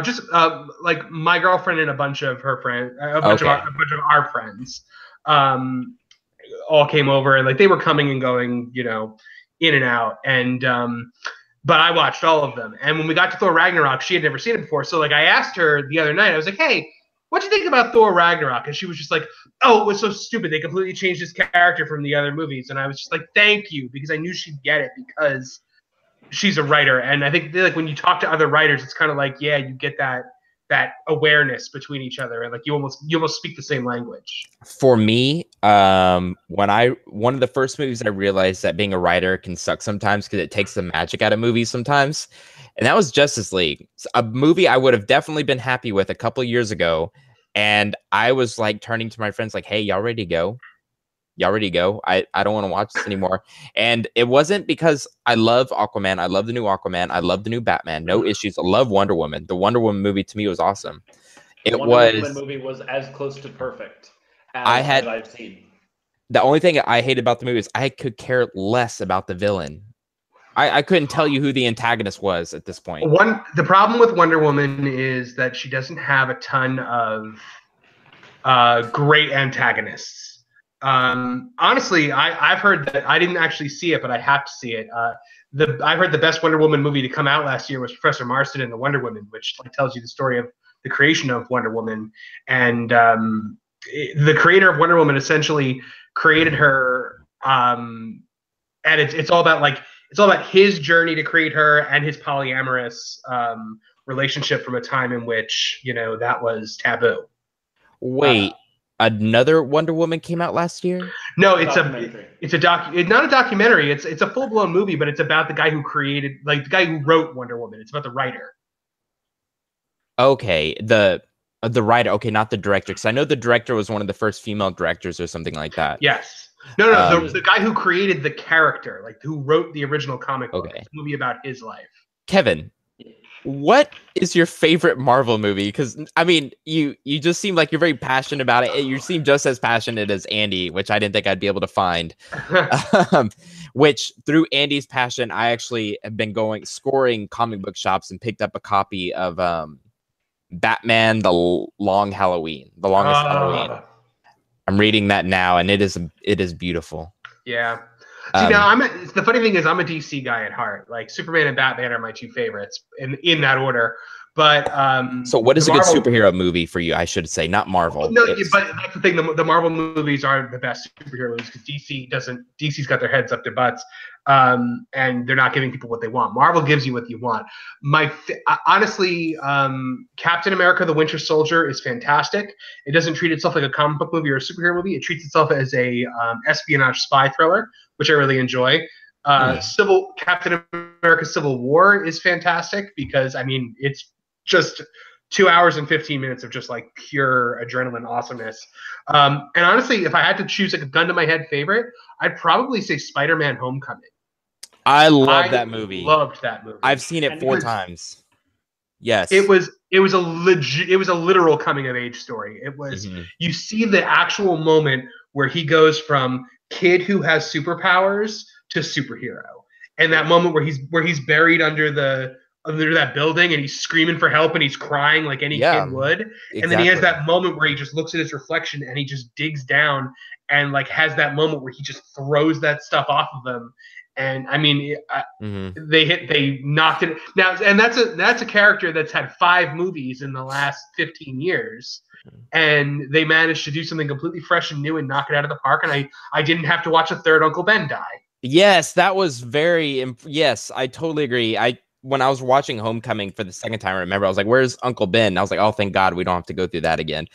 Just like my girlfriend and a bunch of her friends, a bunch of our friends, all came over, and, like, they were coming and going, in and out. And but I watched all of them. And when we got to Thor Ragnarok, she had never seen it before. So, like, I asked her the other night, I was like, hey, what'd you think about Thor Ragnarok? And she was just like, oh, it was so stupid. They completely changed his character from the other movies. And I was just like, thank you, because I knew she'd get it because she's a writer. And I think, like, when you talk to other writers, it's kind of like, yeah, you get that awareness between each other, and, like, you almost speak the same language. For me, one of the first movies I realized that being a writer can suck sometimes because it takes the magic out of movies sometimes, and that was Justice League, a movie I would have definitely been happy with a couple of years ago, and I was, like, turning to my friends like, hey, y'all ready to go? I don't want to watch this anymore. And it wasn't because I love Aquaman. I love the new Aquaman. I love the new Batman. No issues. I love Wonder Woman. The Wonder Woman movie to me was awesome. The Wonder Woman movie was as close to perfect as I've seen. The only thing I hate about the movie is I could care less about the villain. I couldn't tell you who the antagonist was at this point. The problem with Wonder Woman is that she doesn't have a ton of great antagonists. Honestly, I've heard that, I didn't actually see it, but I have to see it. I heard the best Wonder Woman movie to come out last year was Professor Marston and the Wonder Woman, which, like, tells you the story of the creation of Wonder Woman. And the creator of Wonder Woman essentially created her, and it's all about his journey to create her and his polyamorous relationship from a time in which, that was taboo. Wait. Another Wonder Woman came out last year? No, it's not a documentary. It's a full-blown movie, but it's about the guy who created, like, the guy who wrote Wonder Woman. It's about the writer. Okay, the writer. Okay, not the director, because I know the director was one of the first female directors or something like that. Yes. No. The guy who created the character, like, who wrote the original comic book. It's a movie about his life. Kevin, what is your favorite Marvel movie? Because, I mean, you just seem like you're very passionate about it. You seem just as passionate as Andy, which I didn't think I'd be able to find. Which, through Andy's passion, I actually have been scoring comic book shops and picked up a copy of Batman: The Longest Halloween. I'm reading that now, and it is beautiful. Yeah. See, now the funny thing is I'm a DC guy at heart. Like Superman and Batman are my two favorites in that order. But so what is a good superhero movie for you? I should say, not Marvel. No, but that's the thing. The Marvel movies are the best superhero movies because DC's got their heads up their butts, and they're not giving people what they want. Marvel gives you what you want. Honestly, Captain America: The Winter Soldier is fantastic. It doesn't treat itself like a comic book movie or a superhero movie. It treats itself as a espionage spy thriller, which I really enjoy. Captain America: Civil War is fantastic because I mean it's just 2 hours and 15 minutes of just like pure adrenaline awesomeness. And honestly, if I had to choose like a gun to my head favorite, I'd probably say Spider-Man: Homecoming. I love that movie. Loved that movie. I've seen it 4 times. Yes. It was a literal coming of age story. It was you see the actual moment where he goes from kid who has superpowers to superhero. And that moment where he's buried under that building and he's screaming for help and he's crying like any kid would. Exactly. And then he has that moment where he just looks at his reflection and he just digs down and like has that moment where he just throws that stuff off of them. And I mean, they knocked it now. And that's a character that's had 5 movies in the last 15 years. And they managed to do something completely fresh and new and knock it out of the park. And I didn't have to watch a third Uncle Ben die. Yes, that was yes, I totally agree. When I was watching Homecoming for the second time, I remember I was like, "Where's Uncle Ben?" And I was like, "Oh, thank God we don't have to go through that again."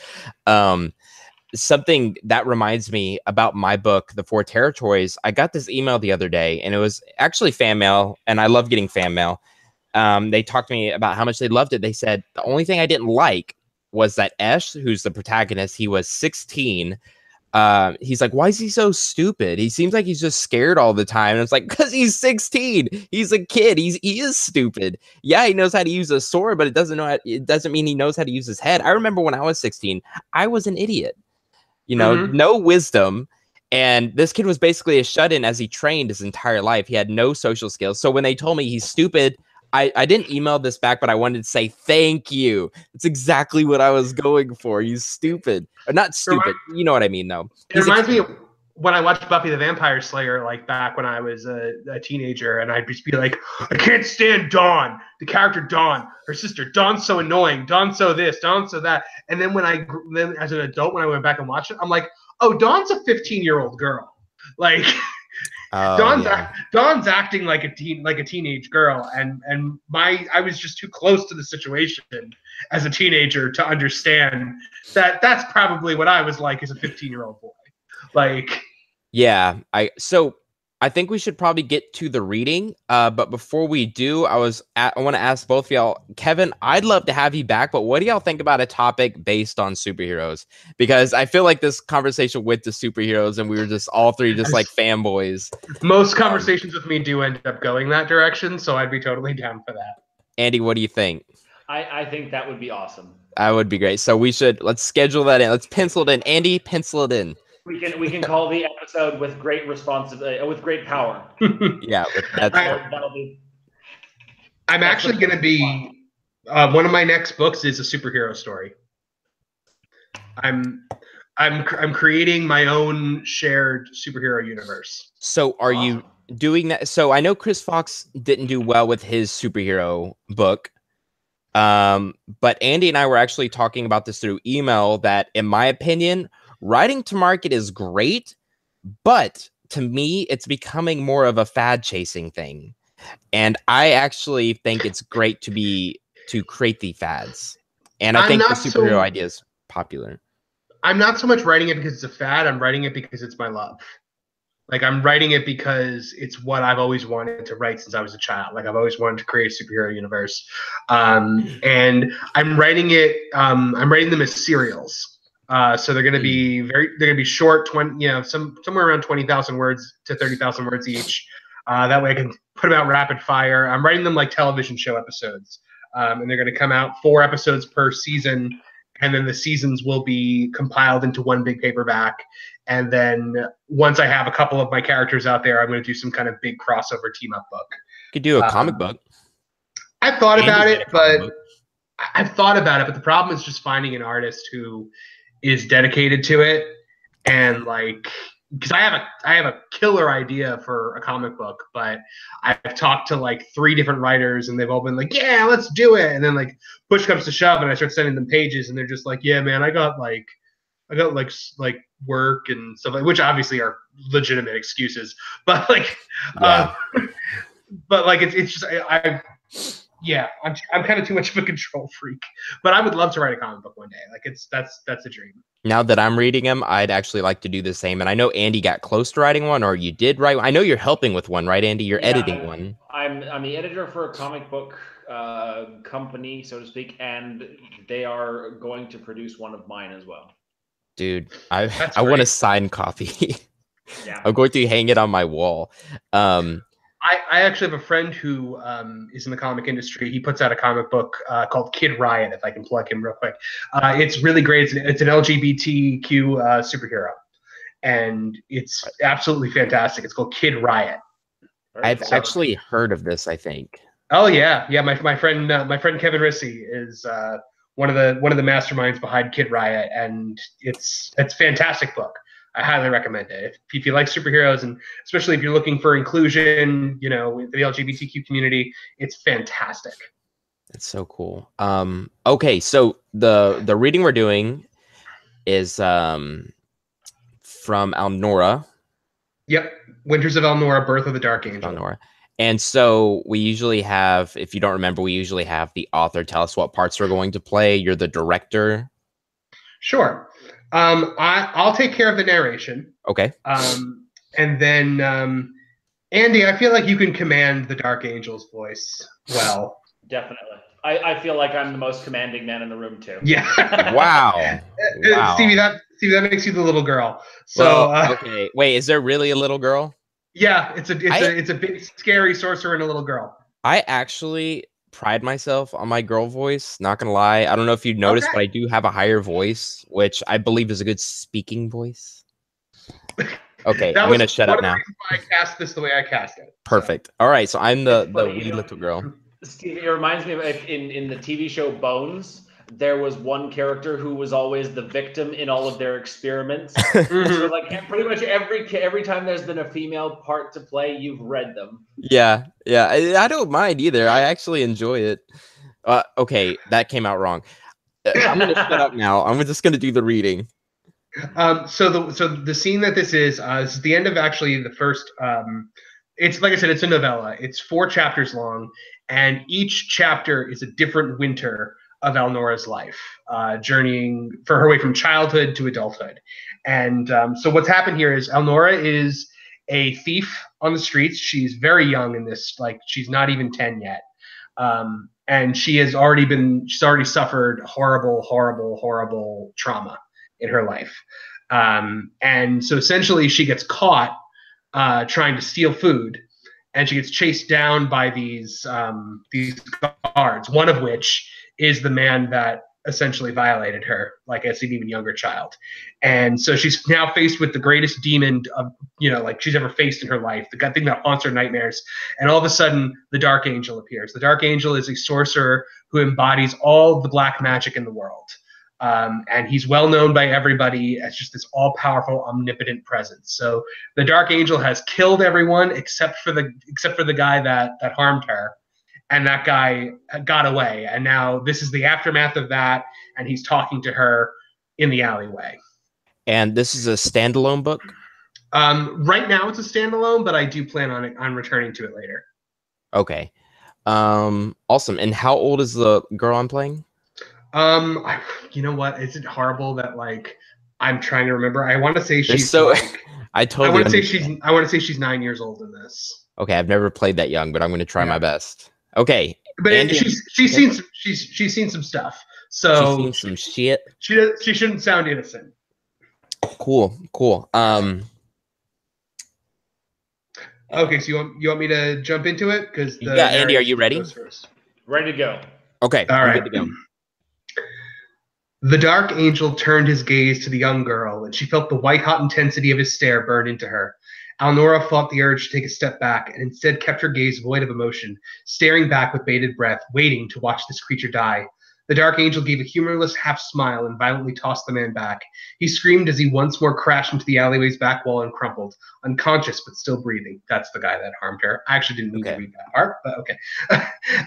Something that reminds me about my book, The Four Territories. I got this email the other day, and it was actually fan mail, and I love getting fan mail. They talked to me about how much they loved it. They said the only thing I didn't like was that Esh, who's the protagonist, he was 16. He's like, why is he so stupid? He seems like he's just scared all the time. And it's like, because he's 16. He's a kid. He is stupid. Yeah, he knows how to use a sword, but it doesn't mean he knows how to use his head. I remember when I was 16, I was an idiot. You know, no wisdom. And this kid was basically a shut-in as he trained his entire life. He had no social skills. So when they told me he's stupid, I didn't email this back, but I wanted to say thank you. It's exactly what I was going for. He's stupid. Or not stupid. You know what I mean, though. It reminds me of when I watched Buffy the Vampire Slayer, like back when I was a teenager, and I'd just be like, I can't stand Dawn. The character Dawn, her sister. Dawn's so annoying. Dawn's so this. Dawn's so that. And then then as an adult, when I went back and watched it, I'm like, oh, Dawn's a 15-year-old girl. Like... Dawn's acting like a teenage girl, and I was just too close to the situation as a teenager to understand that that's probably what I was like as a 15-year-old boy. Like, yeah, I think we should probably get to the reading. But before we do, I want to ask both of y'all, Kevin, I'd love to have you back, but what do y'all think about a topic based on superheroes? Because I feel like this conversation with the superheroes, and we were just all three just like fanboys. Most conversations with me do end up going that direction, so I'd be totally down for that. Andy, what do you think? I think that would be awesome. That would be great. So let's schedule that in. Let's pencil it in. Andy, pencil it in. We can call the episode with great responsibility, with great power. Yeah, that'll be. I'm actually going to be one of my next books is a superhero story. I'm creating my own shared superhero universe. So are you doing that? So I know Chris Fox didn't do well with his superhero book. But Andy and I were actually talking about this through email that, in my opinion, writing to market is great, but to me, it's becoming more of a fad chasing thing. And I actually think it's great to create the fads. And I think the superhero idea is popular. I'm not so much writing it because it's a fad. I'm writing it because it's my love. Like, I'm writing it because it's what I've always wanted to write since I was a child. Like, I've always wanted to create a superhero universe. And I'm writing it, I'm writing them as serials. So they're going to be short, somewhere around 20,000 words to 30,000 words each. That way I can put them out rapid fire. I'm writing them like television show episodes. And they're going to come out 4 episodes per season. And then the seasons will be compiled into one big paperback. And then once I have a couple of my characters out there, I'm going to do some kind of big crossover team-up book. You could do a comic book. I've thought about it, but the problem is just finding an artist who is dedicated to it and like because I have a killer idea for a comic book, but I've talked to like 3 different writers and they've all been like, yeah, let's do it. And then like push comes to shove and I start sending them pages and they're just like, yeah, man, I got like work and stuff like, which obviously are legitimate excuses, but like, Yeah. but like it's just yeah, I'm kind of too much of a control freak, but I would love to write a comic book one day. Like that's a dream. Now that I'm reading them, I'd actually like to do the same. And I know Andy got close to writing one, or you did write one. I know you're helping with one, right, Andy? You're editing one. I'm the editor for a comic book company, so to speak, and they are going to produce one of mine as well. Dude, I want a signed copy. Yeah. I'm going to hang it on my wall. I actually have a friend who is in the comic industry. He puts out a comic book called Kid Riot, if I can plug him real quick. It's really great. It's an LGBTQ superhero, and it's absolutely fantastic. It's called Kid Riot. I've actually heard of this, I think. Oh yeah. My friend Kevin Rissy is one of the masterminds behind Kid Riot, and it's a fantastic book. I highly recommend it. If you like superheroes, and especially if you're looking for inclusion, you know, with the LGBTQ community, it's fantastic. That's so cool. Okay, so the reading we're doing is from Alnora. Yep, Winters of Elnora, Birth of the Dark Angel. Alnora. And so we usually have, if you don't remember, we usually have the author tell us what parts we're going to play. You're the director. Sure. I'll take care of the narration. Okay. And then Andy, I feel like you can command the Dark Angel's voice well. Definitely. I feel like I'm the most commanding man in the room too. Yeah. Wow. Stevie, that makes you the little girl. So well, okay. Wait, is there really a little girl? Yeah, it's a big scary sorcerer and a little girl. I actually pride myself on my girl voice, not gonna lie. I don't know if you noticed, but I do have a higher voice, which I believe is a good speaking voice. Okay, I'm gonna shut up now. I cast this the way I cast it. Perfect. All right, so I'm the wee little girl. Steve, it reminds me of in the TV show Bones, there was one character who was always the victim in all of their experiments. So like pretty much every time there's been a female part to play, you've read them. Yeah. I don't mind either. I actually enjoy it. Okay, that came out wrong. I'm gonna shut up now. I'm just gonna do the reading. So the scene that this is the end of actually the first. It's like I said, it's a novella. It's 4 chapters long, and each chapter is a different winter of Elnora's life, journeying for her way from childhood to adulthood. And so what's happened here is Elnora is a thief on the streets. She's very young in this, like she's not even 10 yet. And she's already suffered horrible trauma in her life. And so essentially she gets caught trying to steal food, and she gets chased down by these guards, one of which is the man that essentially violated her, like as an even younger child. And so she's now faced with the greatest demon of, like she's ever faced in her life, the thing that haunts her nightmares. And all of a sudden, the Dark Angel appears. The Dark Angel is a sorcerer who embodies all the black magic in the world. And he's well known by everybody as just this all-powerful, omnipotent presence. So the Dark Angel has killed everyone except for the guy that harmed her. And that guy got away. And now this is the aftermath of that. And he's talking to her in the alleyway. And this is a standalone book? Right now it's a standalone, but I do plan on returning to it later. Okay. Awesome. And how old is the girl I'm playing? You know what? Is it horrible that like I'm trying to remember? I want to say she's I want to say she's 9 years old in this. Okay, I've never played that young, but I'm going to try my best. Okay, but she's seen some stuff, so she's seen some shit. She shouldn't sound innocent. Cool. Okay, so you want me to jump into it? Because yeah, Andy, are you ready? Ready to go. Okay, all right. Good to go. The Dark Angel turned his gaze to the young girl, and she felt the white-hot intensity of his stare burn into her. Alnora fought the urge to take a step back and instead kept her gaze void of emotion, staring back with bated breath, waiting to watch this creature die. The Dark Angel gave a humorless half-smile and violently tossed the man back. He screamed as he once more crashed into the alleyway's back wall and crumpled, unconscious but still breathing. That's the guy that harmed her. I actually didn't mean to read that part, but okay.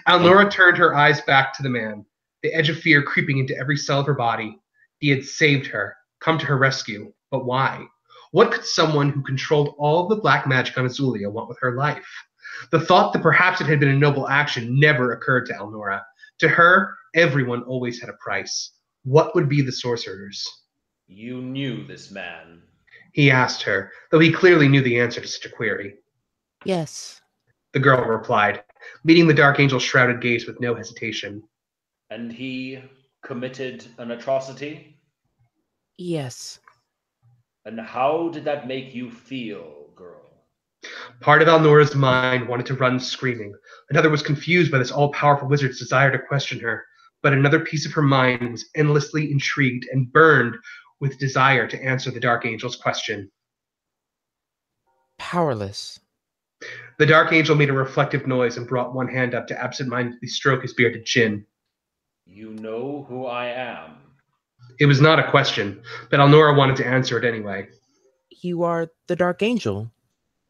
Alnora turned her eyes back to the man, the edge of fear creeping into every cell of her body. He had saved her, come to her rescue. But why? What could someone who controlled all of the black magic on Azulia want with her life? The thought that perhaps it had been a noble action never occurred to Alnora. To her, everyone always had a price. What would be the sorcerer's? You knew this man? He asked her, though he clearly knew the answer to such a query. Yes. The girl replied, meeting the Dark Angel's shrouded gaze with no hesitation. And he committed an atrocity? Yes. And how did that make you feel, girl? Part of Alnora's mind wanted to run screaming. Another was confused by this all-powerful wizard's desire to question her. But another piece of her mind was endlessly intrigued and burned with desire to answer the Dark Angel's question. Powerless. The Dark Angel made a reflective noise and brought one hand up to absentmindedly stroke his bearded chin. You know who I am? It was not a question, but Alnora wanted to answer it anyway. You are the Dark Angel.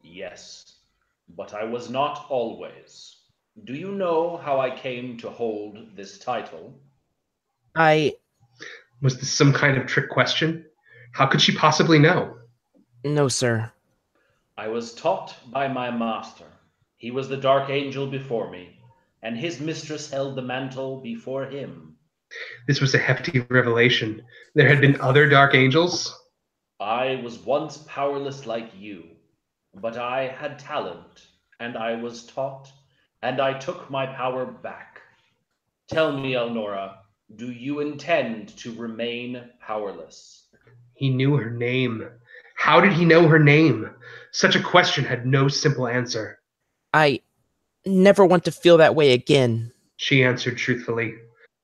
Yes, but I was not always. Do you know how I came to hold this title? Was this some kind of trick question? How could she possibly know? No, sir. I was taught by my master. He was the Dark Angel before me, and his mistress held the mantle before him. This was a hefty revelation. There had been other Dark Angels? I was once powerless like you, but I had talent, and I was taught, and I took my power back. Tell me, Alnora, do you intend to remain powerless? He knew her name. How did he know her name? Such a question had no simple answer. I never want to feel that way again, she answered truthfully.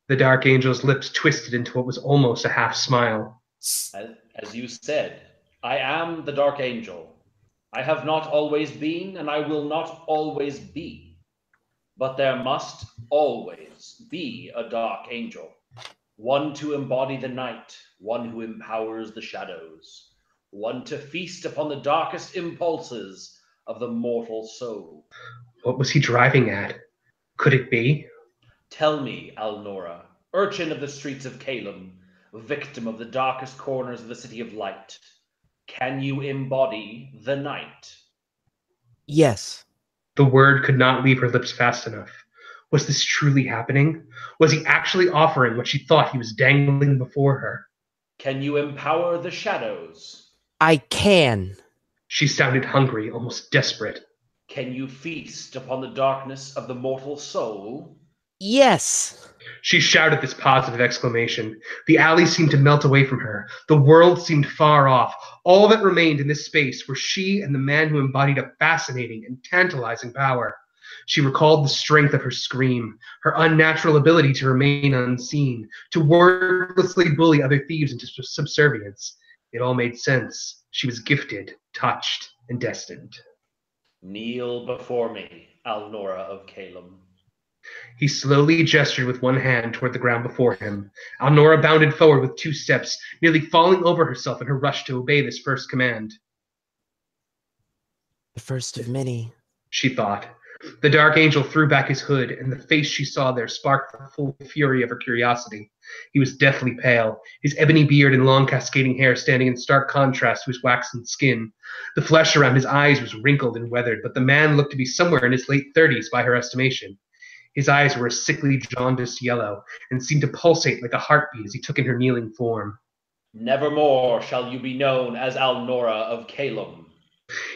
The Dark Angel's lips twisted into what was almost a half-smile. As you said, I am the Dark Angel. I have not always been, and I will not always be. But there must always be a Dark Angel. One to embody the night, one who empowers the shadows, one to feast upon the darkest impulses of the mortal soul. What was he driving at? Could it be? Tell me, Alnora, urchin of the streets of Calum, victim of the darkest corners of the City of Light, can you embody the night? Yes. The word could not leave her lips fast enough. Was this truly happening? Was he actually offering what she thought he was dangling before her? Can you empower the shadows? I can. She sounded hungry, almost desperate. Can you feast upon the darkness of the mortal soul? Yes. She shouted this positive exclamation. The alley seemed to melt away from her. The world seemed far off. All that remained in this space were she and the man who embodied a fascinating and tantalizing power. She recalled the strength of her scream, her unnatural ability to remain unseen, to wordlessly bully other thieves into subservience. It all made sense. She was gifted, touched, and destined. Kneel before me, Alnora of Calum. He slowly gestured with one hand toward the ground before him. Alnora bounded forward with 2 steps, nearly falling over herself in her rush to obey this first command. The first of many, she thought. The Dark Angel threw back his hood, and the face she saw there sparked the full fury of her curiosity. He was deathly pale, his ebony beard and long cascading hair standing in stark contrast to his waxen skin. The flesh around his eyes was wrinkled and weathered, but the man looked to be somewhere in his late 30s by her estimation. His eyes were a sickly jaundiced yellow, and seemed to pulsate like a heartbeat as he took in her kneeling form. Nevermore shall you be known as Alnora of Calum.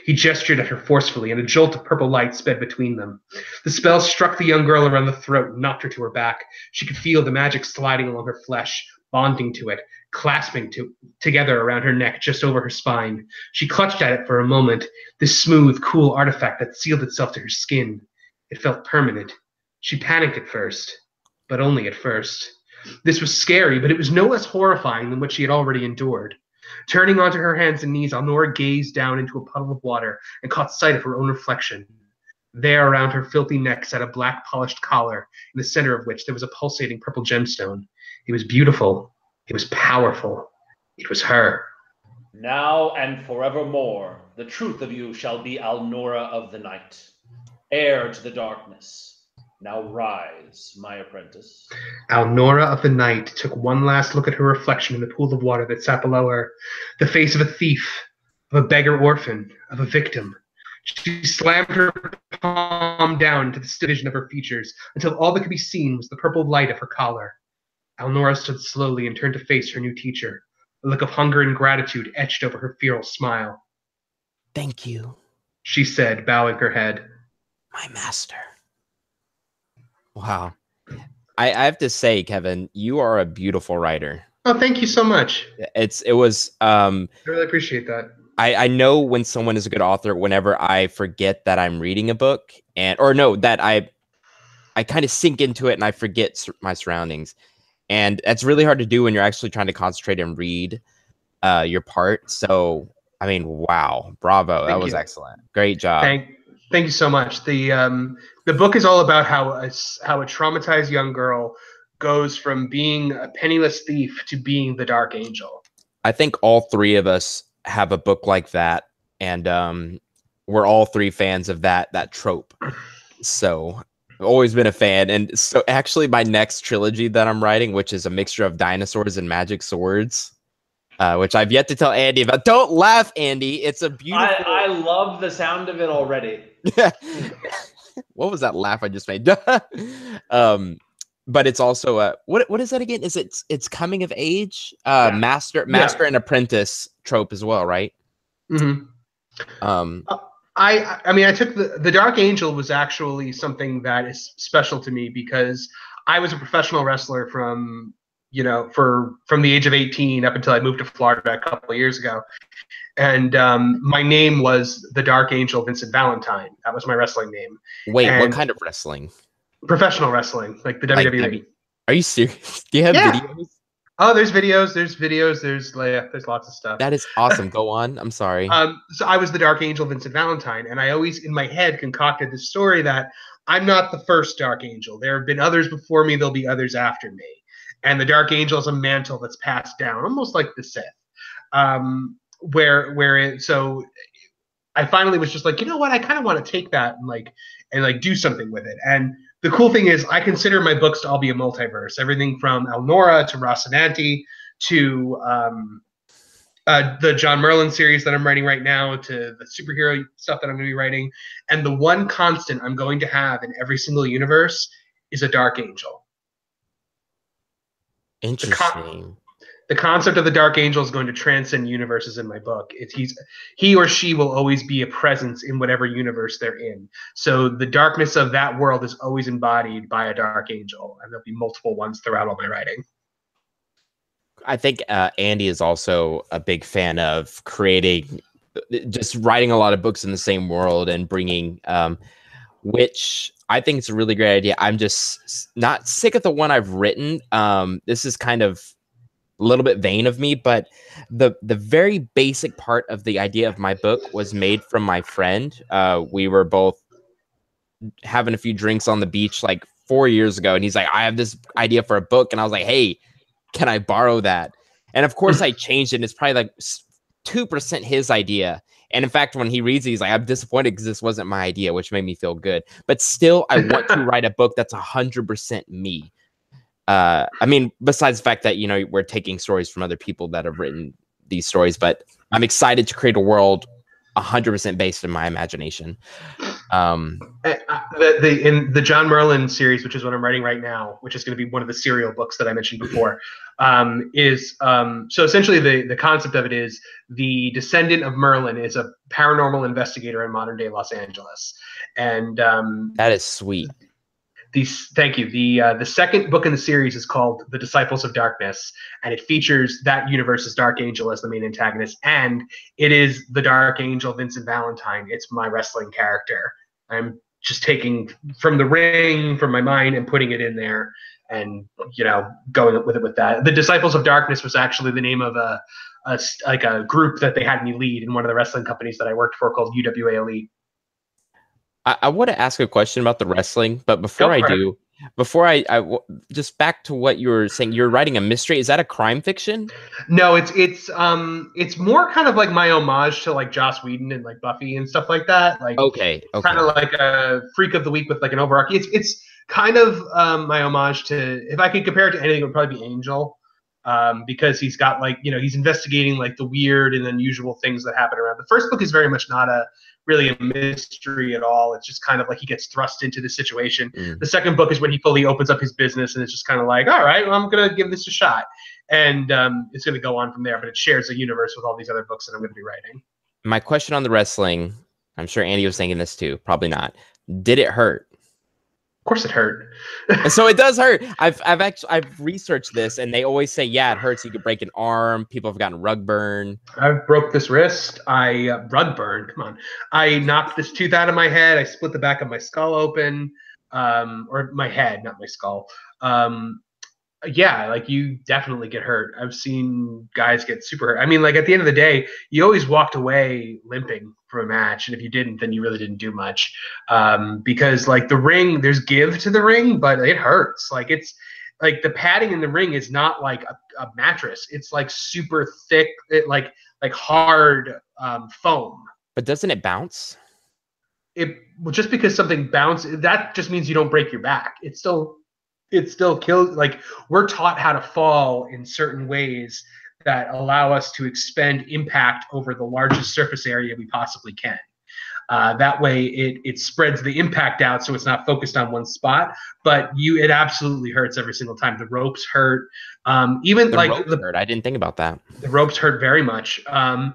He gestured at her forcefully, and a jolt of purple light sped between them. The spell struck the young girl around the throat and knocked her to her back. She could feel the magic sliding along her flesh, bonding to it, clasping together around her neck just over her spine. She clutched at it for a moment, this smooth, cool artifact that sealed itself to her skin. It felt permanent. She panicked at first, but only at first. This was scary, but it was no less horrifying than what she had already endured. Turning onto her hands and knees, Alnora gazed down into a puddle of water and caught sight of her own reflection. There around her filthy neck sat a black polished collar, in the center of which there was a pulsating purple gemstone. It was beautiful. It was powerful. It was her. Now and forevermore, the truth of you shall be Alnora of the Night, heir to the darkness. Now rise, my apprentice. Alnora of the Night took one last look at her reflection in the pool of water that sat below her, the face of a thief, of a beggar orphan, of a victim. She slammed her palm down into the still vision of her features until all that could be seen was the purple light of her collar. Alnora stood slowly and turned to face her new teacher. A look of hunger and gratitude etched over her feral smile. Thank you, she said, bowing her head. My master. Wow. I have to say, Kevin, you are a beautiful writer. Oh, thank you so much. It was I really appreciate that. I know when someone is a good author whenever I forget that I'm reading a book that I kind of sink into it and I forget my surroundings. And that's really hard to do when you're actually trying to concentrate and read your part. So, I mean, wow, bravo. That was excellent. Great job. Thank you so much. The book is all about how a traumatized young girl goes from being a penniless thief to being the Dark Angel. I think all three of us have a book like that, and we're all three fans of that trope. So I've always been a fan. And so actually my next trilogy that I'm writing, which is a mixture of dinosaurs and magic swords, which I've yet to tell Andy about. Don't laugh, Andy. It's a beautiful... I love the sound of it already. What was that laugh I just made? But it's also what is that again? Is it's coming of age, master and apprentice trope as well, right? Mm-hmm. I mean, I took the Dark Angel was actually something that is special to me because I was a professional wrestler from the age of 18 up until I moved to Florida a couple of years ago. And my name was the Dark Angel Vincent Valentine. That was my wrestling name. Wait, what kind of wrestling? Professional wrestling, like the WWE. Are you serious? Do you have videos? Oh, there's videos. There's lots of stuff. That is awesome. Go on. I'm sorry. So I was the Dark Angel Vincent Valentine, and I always in my head concocted this story that I'm not the first Dark Angel. There have been others before me. There'll be others after me. And the Dark Angel is a mantle that's passed down, almost like the Sith. So I finally was just like, you know what? I kind of want to take that and do something with it. And the cool thing is I consider my books to all be a multiverse. Everything from Alnora to Rocinante to the John Merlin series that I'm writing right now to the superhero stuff that I'm going to be writing. And the one constant I'm going to have in every single universe is a Dark Angel. Interesting. The concept of the Dark Angel is going to transcend universes in my book. He or she will always be a presence in whatever universe they're in. So the darkness of that world is always embodied by a Dark Angel, and there'll be multiple ones throughout all my writing. I think Andy is also a big fan of just writing a lot of books in the same world and bringing, which I think is a really great idea. I'm just not sick of the one I've written. This is kind of a little bit vain of me, but the very basic part of the idea of my book was made from my friend. We were both having a few drinks on the beach like 4 years ago, and he's like, I have this idea for a book. And I was like, hey, can I borrow that? And of course I changed it. And it's probably like 2% his idea. And in fact, when he reads it, he's like, I'm disappointed because this wasn't my idea, which made me feel good. But still, I want to write a book that's 100% me. I mean, besides the fact that, we're taking stories from other people that have written these stories, but I'm excited to create a world 100% based in my imagination. In the John Merlin series, which is what I'm writing right now, which is going to be one of the serial books that I mentioned before, so essentially the concept of it is the descendant of Merlin is a paranormal investigator in modern day Los Angeles, and that is sweet. Thank you. The second book in the series is called The Disciples of Darkness, and it features that universe's Dark Angel as the main antagonist, and it is the Dark Angel Vincent Valentine. It's my wrestling character. I'm just taking from the ring, from my mind, and putting it in there, and going with it with that. The Disciples of Darkness was actually the name of a group that they had me lead in one of the wrestling companies that I worked for called UWA Elite. I want to ask a question about the wrestling, but Go for it. before just back to what you were saying, you're writing a mystery. Is that a crime fiction? No, it's more kind of like my homage to like Joss Whedon and like Buffy and stuff like that. Like Okay, it's kind of like a Freak of the Week with like an overarching. It's kind of my homage to, if I could compare it to anything, it would probably be Angel, because he's got like, you know, he's investigating like the weird and unusual things that happen around. The first book is very much not really a mystery at all. It's just kind of like he gets thrust into the situation. The second book is when he fully opens up his business, and it's just kind of like, all right, well, I'm gonna give this a shot, and it's gonna go on from there. But it shares a universe with all these other books that I'm gonna be writing. My question on the wrestling, I'm sure Andy was thinking this too. Probably not. Did it hurt? Of course, it hurt. So it does hurt. I've researched this, and they always say, yeah, it hurts. You could break an arm. People have gotten rug burn. I broke this wrist. I rug burned. Come on. I knocked this tooth out of my head. I split the back of my skull open, or my head, not my skull. Yeah, like you definitely get hurt. I've seen guys get super hurt. I mean, like at the end of the day, you always walked away limping from a match, and if you didn't, then you really didn't do much. Because like the ring, there's give to the ring, but it hurts. Like it's like the padding in the ring is not like a mattress. It's like super thick, like hard foam. But doesn't it bounce? Just because something bounces, that just means you don't break your back. It still kills. Like we're taught how to fall in certain ways that allow us to expend impact over the largest surface area we possibly can. That way it spreads the impact out, so it's not focused on one spot, but it absolutely hurts every single time. The ropes hurt. Even the like ropes hurt. I didn't think about that. The ropes hurt very much. And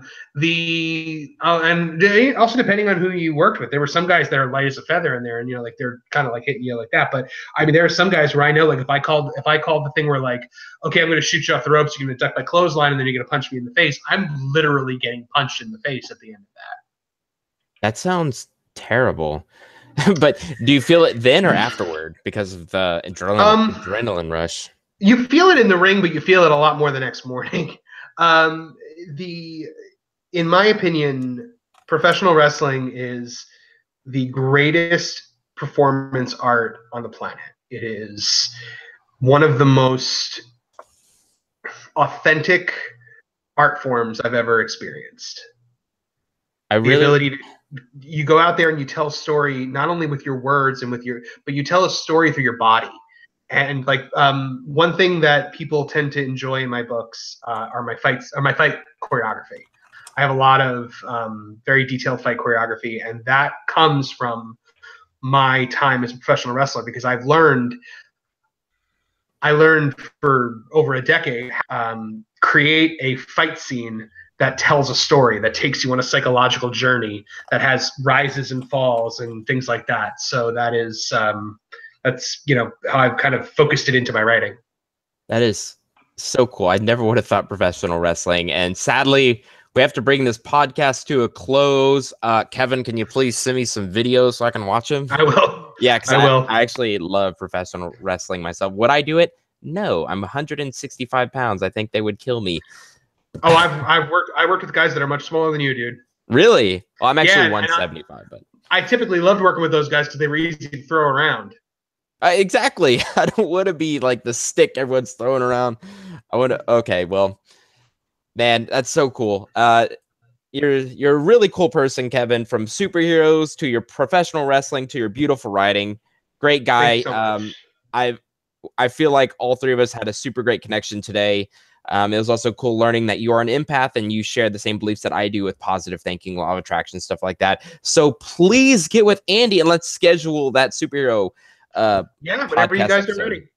also depending on who you worked with, there were some guys that are light as a feather in there, and you know, like they're kind of like hitting you like that. But I mean, there are some guys where I know, like if I called the thing where like, okay, I'm going to shoot you off the ropes, you're going to duck my clothesline, and then you're going to punch me in the face. I'm literally getting punched in the face at the end of that. That sounds terrible. But do you feel it then or afterward because of the adrenaline rush? You feel it in the ring, but you feel it a lot more the next morning. In my opinion, professional wrestling is the greatest performance art on the planet. It is one of the most authentic art forms I've ever experienced. The ability to, you go out there and you tell a story not only with your words but you tell a story through your body. And like one thing that people tend to enjoy in my books are my fight choreography. I have a lot of very detailed fight choreography, and that comes from my time as a professional wrestler, because I learned for over a decade create a fight scene that tells a story, that takes you on a psychological journey, that has rises and falls and things like that. So that is that's, you know, how I've kind of focused it into my writing. That is so cool. I never would have thought professional wrestling. And sadly, we have to bring this podcast to a close. Kevin, can you please send me some videos so I can watch them? I will. Yeah, because I actually love professional wrestling myself. Would I do it? No, I'm 165 pounds. I think they would kill me. Oh, I worked with guys that are much smaller than you, dude. Really? Well, I'm actually 175. But I typically loved working with those guys because they were easy to throw around. Exactly. I don't want to be like the stick everyone's throwing around. I want to. Okay, well, man, that's so cool. You're a really cool person, Kevin. From superheroes to your professional wrestling to your beautiful writing, great guy. So I feel like all three of us had a super great connection today. It was also cool learning that you are an empath and you share the same beliefs that I do with positive thinking, law of attraction, stuff like that. So please get with Andy and let's schedule that superhero. Whenever you guys are ready.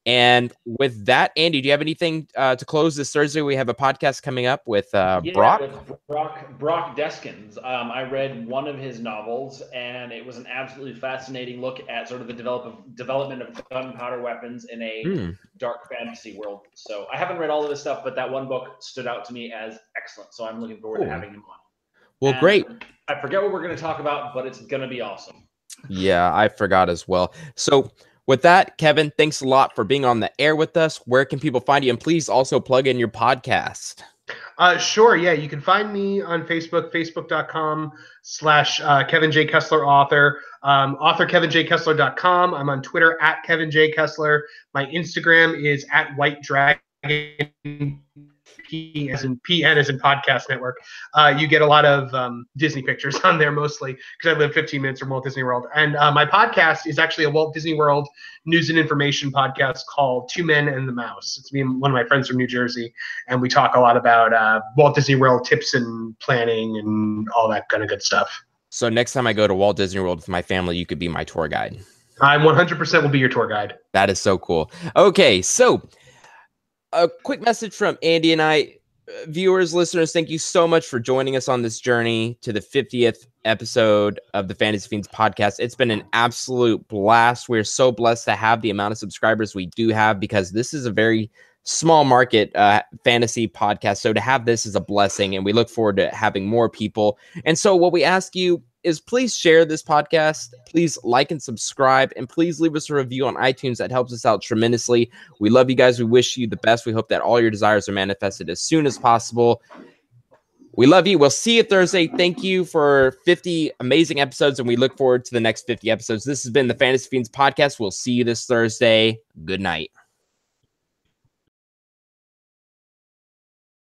And with that, Andy, do you have anything to close this Thursday? We have a podcast coming up with Brock. With Brock Deskins. I read one of his novels, and it was an absolutely fascinating look at sort of the development of gunpowder weapons in a dark fantasy world. So I haven't read all of this stuff, but that one book stood out to me as excellent. So I'm looking forward to having him on. Well, great. I forget what we're going to talk about, but it's going to be awesome. Yeah, I forgot as well. So with that, Kevin, thanks a lot for being on the air with us. Where can people find you? And please also plug in your podcast. Sure. Yeah. You can find me on Facebook, facebook.com/Kevin J. Kessler author, author KevinJKessler.com. I'm on Twitter at Kevin J. Kessler. My Instagram is at White Dragon. PN as in podcast network. You get a lot of Disney pictures on there mostly because I live 15 minutes from Walt Disney World. And my podcast is actually a Walt Disney World news and information podcast called Two Men and the Mouse. It's me and one of my friends from New Jersey, and we talk a lot about Walt Disney World tips and planning and all that kind of good stuff. So next time I go to Walt Disney World with my family, you could be my tour guide. I 100% will be your tour guide. That is so cool. Okay, so a quick message from Andy and I. Viewers, listeners, thank you so much for joining us on this journey to the 50th episode of the Fantasy Fiends podcast. It's been an absolute blast. We're so blessed to have the amount of subscribers we do have because this is a very small market fantasy podcast. So to have this is a blessing, and we look forward to having more people. And so what we ask you is please share this podcast. Please like and subscribe, and please leave us a review on iTunes. That helps us out tremendously. We love you guys. We wish you the best. We hope that all your desires are manifested as soon as possible. We love you. We'll see you Thursday. Thank you for 50 amazing episodes, and we look forward to the next 50 episodes. This has been the Fantasy Fiends podcast. We'll see you this Thursday. Good night.